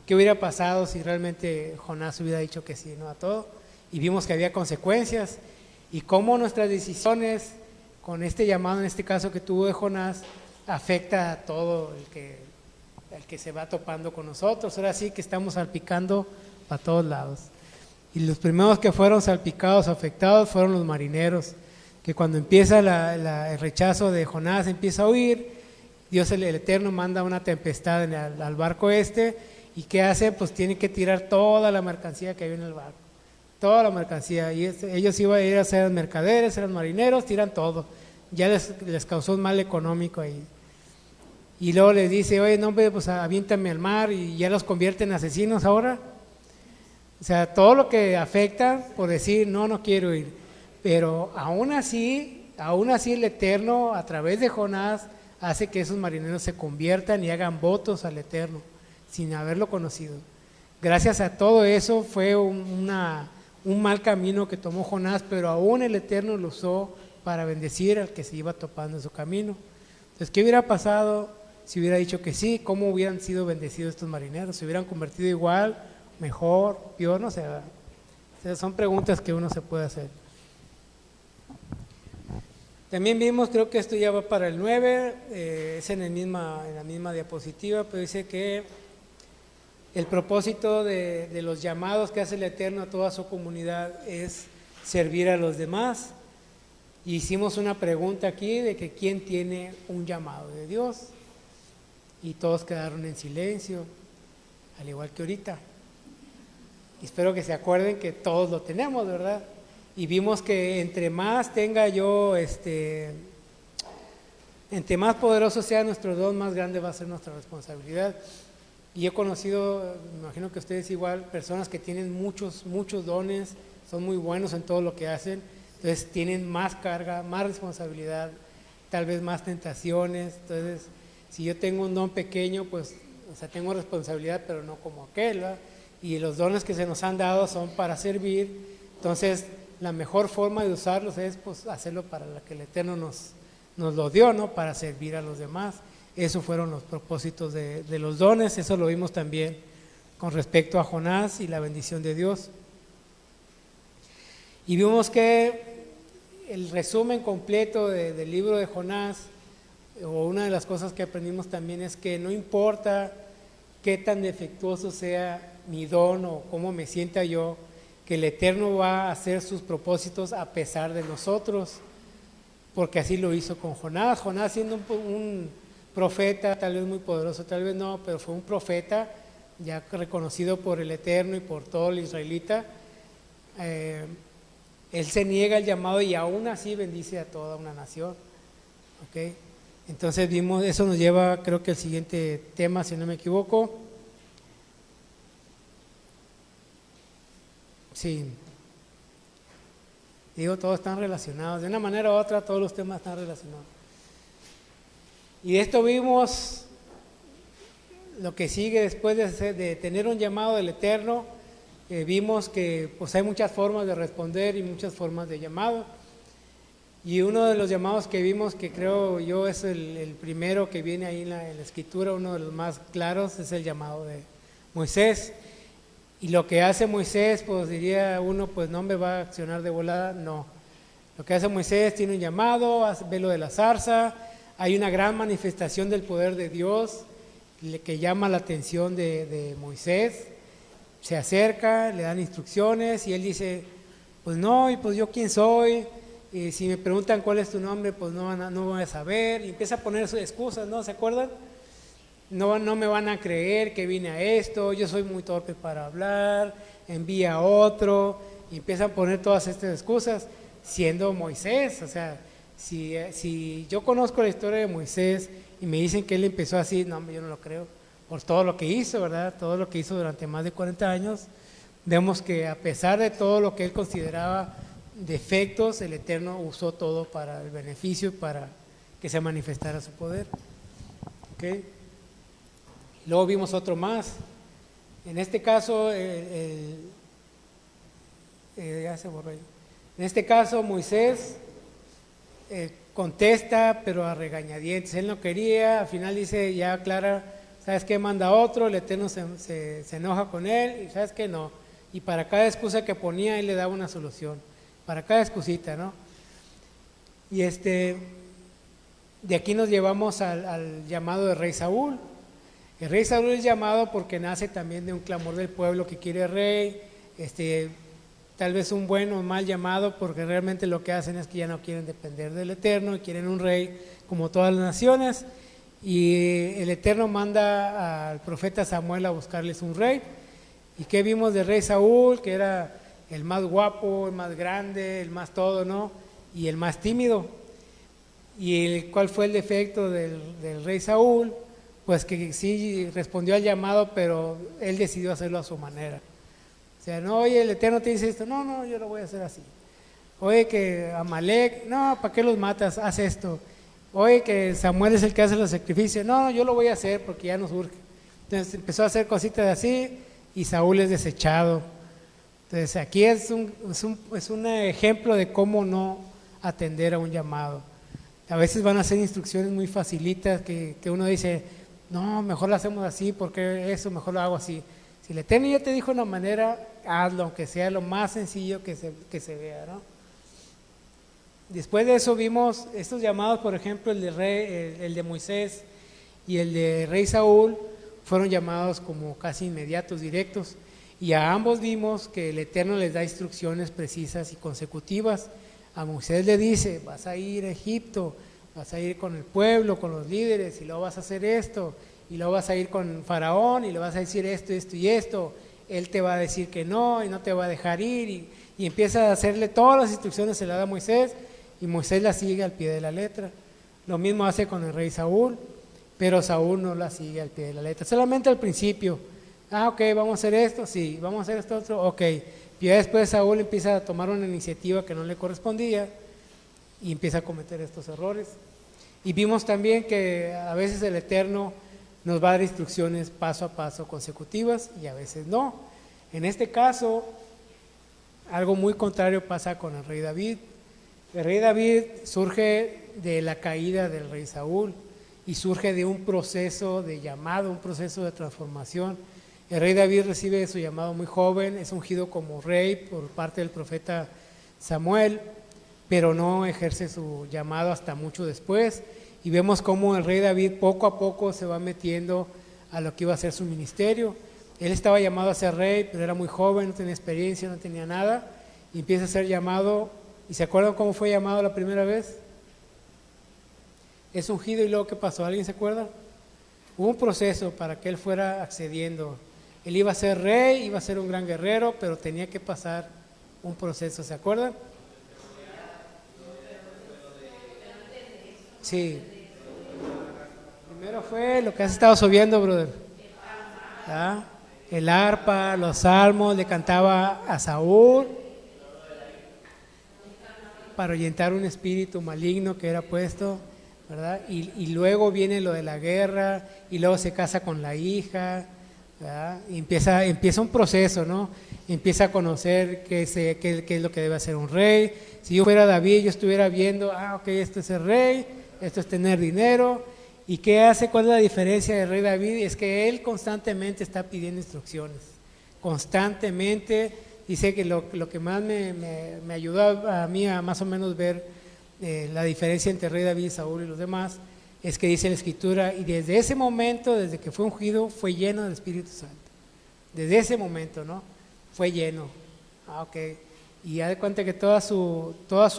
qué hubiera pasado si realmente Jonás hubiera dicho que sí, ¿no? A todo. Y vimos que había consecuencias y cómo nuestras decisiones con este llamado, en este caso que tuvo de Jonás, afecta a todo el que se va topando con nosotros. Ahora sí que estamos salpicando para todos lados. Y los primeros que fueron salpicados, afectados, fueron los marineros, que cuando empieza el rechazo de Jonás, empieza a huir, Dios el Eterno manda una tempestad al barco y ¿qué hace? Pues tiene que tirar toda la mercancía que había en el barco, toda la mercancía, y ellos iban a ir a ser mercaderes, eran marineros, tiran todo, ya les causó un mal económico ahí. Y luego les dice, oye, no, pues aviéntame al mar, y ya los convierte en asesinos ahora. O sea, todo lo que afecta por decir, no quiero ir. Pero aún así el Eterno, a través de Jonás, hace que esos marineros se conviertan y hagan votos al Eterno, sin haberlo conocido. Gracias a todo eso fue un mal camino que tomó Jonás, pero aún el Eterno lo usó para bendecir al que se iba topando en su camino. Entonces, ¿qué hubiera pasado si hubiera dicho que sí? ¿Cómo hubieran sido bendecidos estos marineros? ¿Se hubieran convertido igual, mejor, peor? No sé. O sea, son preguntas que uno se puede hacer. También vimos, creo que esto ya va para el 9, es en la misma diapositiva, pero dice que el propósito de los llamados que hace el Eterno a toda su comunidad es servir a los demás. Y hicimos una pregunta aquí de que quién tiene un llamado de Dios, y todos quedaron en silencio, al igual que ahorita. Y espero que se acuerden que todos lo tenemos, ¿verdad? Y vimos que entre más tenga yo, entre más poderoso sea nuestro don, más grande va a ser nuestra responsabilidad. Y he conocido, me imagino que ustedes igual, personas que tienen muchos dones, son muy buenos en todo lo que hacen, entonces tienen más carga, más responsabilidad, tal vez más tentaciones. Entonces, si yo tengo un don pequeño, pues, o sea, tengo responsabilidad, pero no como aquel, ¿verdad? Y los dones que se nos han dado son para servir. Entonces, la mejor forma de usarlos es pues hacerlo para la que el Eterno nos lo dio, ¿no? Para servir a los demás. Esos fueron los propósitos de los dones. Eso lo vimos también con respecto a Jonás y la bendición de Dios. Y vimos que el resumen completo del libro de Jonás, o una de las cosas que aprendimos también, es que no importa qué tan defectuoso sea mi don o cómo me sienta yo, que el Eterno va a hacer sus propósitos a pesar de nosotros, porque así lo hizo con Jonás. Jonás, siendo un profeta, tal vez muy poderoso, tal vez no, pero fue un profeta ya reconocido por el Eterno y por todo el israelita. Él se niega al llamado y aún así bendice a toda una nación. ¿Okay? Entonces vimos, eso nos lleva, creo que al siguiente tema, si no me equivoco. Sí, digo, todos están relacionados, de una manera u otra todos los temas están relacionados. Y de esto vimos lo que sigue después de tener un llamado del Eterno. Vimos que pues hay muchas formas de responder y muchas formas de llamado. Y uno de los llamados que vimos, que creo yo es el primero que viene ahí en la Escritura, uno de los más claros, es el llamado de Moisés. Y lo que hace Moisés, pues diría uno, pues no me va a accionar de volada, no. Lo que hace Moisés, tiene un llamado, ve lo de la zarza, hay una gran manifestación del poder de Dios que llama la atención de Moisés, se acerca, le dan instrucciones y él dice, pues no, y pues yo quién soy, y si me preguntan cuál es tu nombre, pues no voy a saber, y empieza a poner sus excusas, ¿no? ¿Se acuerdan? No me van a creer que vine a esto, yo soy muy torpe para hablar, envía a otro, y empiezan a poner todas estas excusas, siendo Moisés. O sea, si yo conozco la historia de Moisés y me dicen que él empezó así, no, yo no lo creo, por todo lo que hizo, ¿verdad? Todo lo que hizo durante más de 40 años, vemos que a pesar de todo lo que él consideraba defectos, el Eterno usó todo para el beneficio y para que se manifestara su poder. ¿Okay? Luego vimos otro más. En este caso, ya se borró ahí. En este caso, Moisés contesta, pero a regañadientes. Él no quería, al final dice, ya aclara, ¿sabes qué? Manda otro, el Eterno se enoja con él, y ¿sabes qué? No. Y para cada excusa que ponía, él le daba una solución, para cada excusita, ¿no? Y de aquí nos llevamos al llamado de rey Saúl. El rey Saúl es llamado porque nace también de un clamor del pueblo que quiere rey, tal vez un buen o mal llamado, porque realmente lo que hacen es que ya no quieren depender del Eterno y quieren un rey como todas las naciones, y el Eterno manda al profeta Samuel a buscarles un rey. ¿Y qué vimos del rey Saúl? Que era el más guapo, el más grande, el más todo, ¿no? Y el más tímido. ¿Y cuál fue el defecto del rey Saúl? Pues que sí respondió al llamado, pero él decidió hacerlo a su manera. O sea, no, oye, el Eterno te dice esto, no, yo lo voy a hacer así. Oye, que Amalek, no, ¿para qué los matas? Haz esto. Oye, que Samuel es el que hace los sacrificios, no, yo lo voy a hacer porque ya nos urge. Entonces empezó a hacer cositas así y Saúl es desechado. Entonces aquí es un ejemplo de cómo no atender a un llamado. A veces van a ser instrucciones muy facilitas que uno dice, no, mejor lo hacemos así, porque eso mejor lo hago así. Si el Eterno ya te dijo una manera, hazlo, aunque sea lo más sencillo que se vea, ¿no? Después de eso vimos estos llamados, por ejemplo, el de Moisés y el de rey Saúl, fueron llamados como casi inmediatos, directos, y a ambos vimos que el Eterno les da instrucciones precisas y consecutivas. A Moisés le dice, vas a ir a Egipto, vas a ir con el pueblo, con los líderes, y luego vas a hacer esto, y luego vas a ir con Faraón, y le vas a decir esto, esto y esto. Él te va a decir que no, y no te va a dejar ir, y empieza a hacerle todas las instrucciones, se las da a Moisés, y Moisés las sigue al pie de la letra. Lo mismo hace con el rey Saúl, pero Saúl no la sigue al pie de la letra, solamente al principio. Ok, vamos a hacer esto, sí, vamos a hacer esto otro, ok. Y ya después Saúl empieza a tomar una iniciativa que no le correspondía y empieza a cometer estos errores. Y vimos también que a veces el Eterno nos va a dar instrucciones paso a paso consecutivas y a veces no. En este caso, algo muy contrario pasa con el rey David. El rey David surge de la caída del rey Saúl y surge de un proceso de llamado, un proceso de transformación. El rey David recibe su llamado muy joven, es ungido como rey por parte del profeta Samuel, pero no ejerce su llamado hasta mucho después. Y vemos cómo el rey David poco a poco se va metiendo a lo que iba a ser su ministerio. Él estaba llamado a ser rey, pero era muy joven, no tenía experiencia, no tenía nada, y empieza a ser llamado. ¿Y se acuerdan cómo fue llamado la primera vez? Es ungido, y luego ¿qué pasó? ¿Alguien se acuerda? Hubo un proceso para que él fuera accediendo. Él iba a ser rey, iba a ser un gran guerrero, pero tenía que pasar un proceso, ¿se acuerdan? Sí. Primero fue lo que has estado subiendo, brother. ¿Ah? El arpa, los salmos, le cantaba a Saúl para ahuyentar un espíritu maligno que era puesto, ¿verdad? Y luego viene lo de la guerra, y luego se casa con la hija, ¿verdad? Y empieza un proceso, ¿no? Empieza a conocer qué es lo que debe hacer un rey. Si yo fuera David, yo estuviera viendo, ok, esto es el rey, esto es tener dinero. ¿Y qué hace? ¿Cuál es la diferencia del rey David? Es que él constantemente está pidiendo instrucciones, constantemente. Dice que lo que más me ayudó a mí a más o menos ver la diferencia entre el rey David, Saúl y los demás, es que dice la Escritura, y desde ese momento, desde que fue ungido, fue lleno del Espíritu Santo. Desde ese momento, ¿no? Fue lleno. Ok. Y ya de cuenta que toda su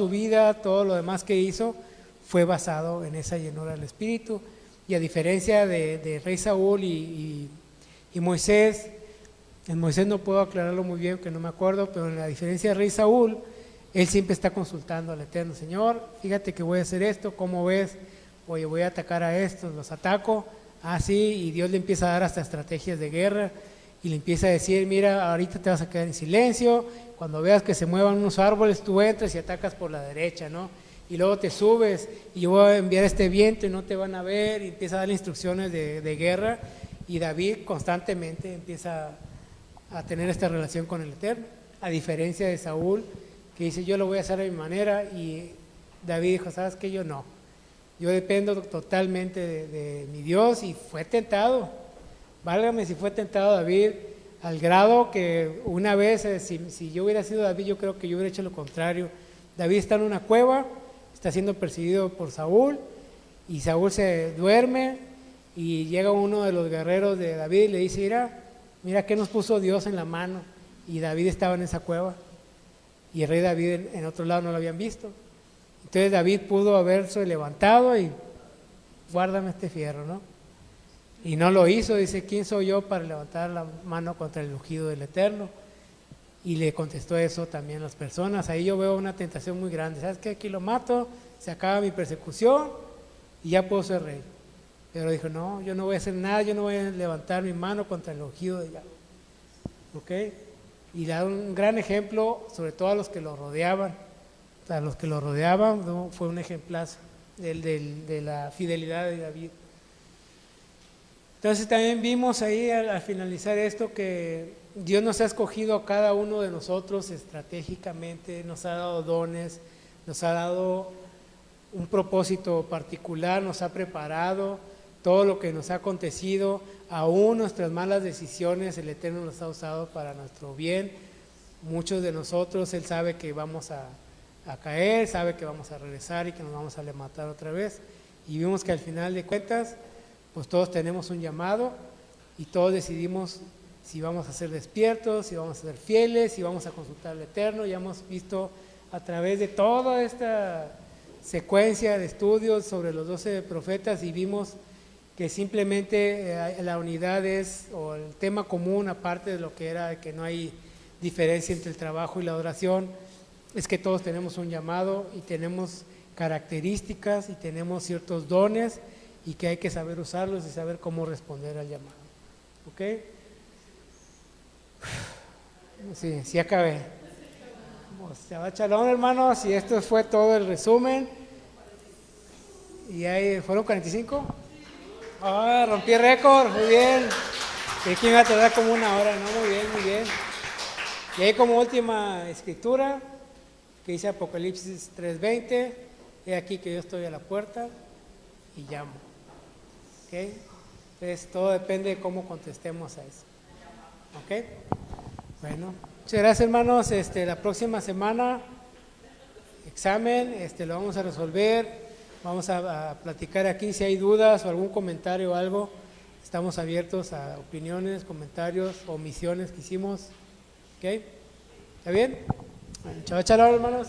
vida, todo lo demás que hizo, fue basado en esa llenura del Espíritu. Y a diferencia de rey Saúl y Moisés, en Moisés no puedo aclararlo muy bien, que no me acuerdo, pero en la diferencia de rey Saúl, él siempre está consultando al Eterno. Señor, fíjate que voy a hacer esto, ¿cómo ves? Oye, voy a atacar a estos, los ataco. Sí, y Dios le empieza a dar hasta estrategias de guerra, y le empieza a decir, mira, ahorita te vas a quedar en silencio, cuando veas que se muevan unos árboles, tú entras y atacas por la derecha, ¿no? Y luego te subes, y yo voy a enviar este viento y no te van a ver, y empieza a darle instrucciones de guerra, y David constantemente empieza a tener esta relación con el Eterno, a diferencia de Saúl, que dice, yo lo voy a hacer a mi manera, y David dijo, ¿sabes qué? Yo no. Yo dependo totalmente de mi Dios, y fue tentado, Válgame si fue tentado David al grado que una vez, si yo hubiera sido David, yo creo que yo hubiera hecho lo contrario. David está en una cueva, está siendo perseguido por Saúl, y Saúl se duerme, y llega uno de los guerreros de David y le dice, mira qué nos puso Dios en la mano, y David estaba en esa cueva, y el rey David en otro lado no lo habían visto. Entonces David pudo haberse levantado y guárdame este fierro, ¿no? Y no lo hizo, dice, ¿quién soy yo para levantar la mano contra el ungido del Eterno? Y le contestó eso también las personas. Ahí yo veo una tentación muy grande. ¿Sabes qué? Aquí lo mato, se acaba mi persecución y ya puedo ser rey. Pero dijo, no, yo no voy a hacer nada, yo no voy a levantar mi mano contra el ungido de Yahweh. ¿Ok? Y da un gran ejemplo, sobre todo a los que lo rodeaban. O sea, a los que lo rodeaban, ¿no? Fue un ejemplazo de la fidelidad de David. Entonces también vimos ahí al finalizar esto que Dios nos ha escogido a cada uno de nosotros estratégicamente, nos ha dado dones, nos ha dado un propósito particular, nos ha preparado todo lo que nos ha acontecido, aún nuestras malas decisiones, el Eterno nos ha usado para nuestro bien. Muchos de nosotros, Él sabe que vamos a caer, sabe que vamos a regresar y que nos vamos a levantar otra vez. Y vimos que al final de cuentas, pues todos tenemos un llamado y todos decidimos si vamos a ser despiertos, si vamos a ser fieles, si vamos a consultar al Eterno. Ya hemos visto a través de toda esta secuencia de estudios sobre los 12 profetas y vimos que simplemente la unidad es, o el tema común, aparte de lo que era que no hay diferencia entre el trabajo y la adoración, es que todos tenemos un llamado y tenemos características y tenemos ciertos dones y que hay que saber usarlos y saber cómo responder al llamado. ¿Ok? Sí acabé. Shabbat Shalom, hermanos, y esto fue todo el resumen. ¿Y ahí fueron 45? Rompí récord, muy bien. Creí que iba a tardar como una hora, ¿no? Muy bien, muy bien. Y ahí como última escritura, que dice Apocalipsis 3:20, he aquí que yo estoy a la puerta y llamo. ¿Ok? Entonces todo depende de cómo contestemos a eso. ¿Ok? Bueno, muchas gracias, hermanos. La próxima semana, examen, lo vamos a resolver. Vamos a platicar aquí si hay dudas o algún comentario o algo. Estamos abiertos a opiniones, comentarios, omisiones que hicimos. ¿Ok? ¿Está bien? Bueno, chao, chao, hermanos.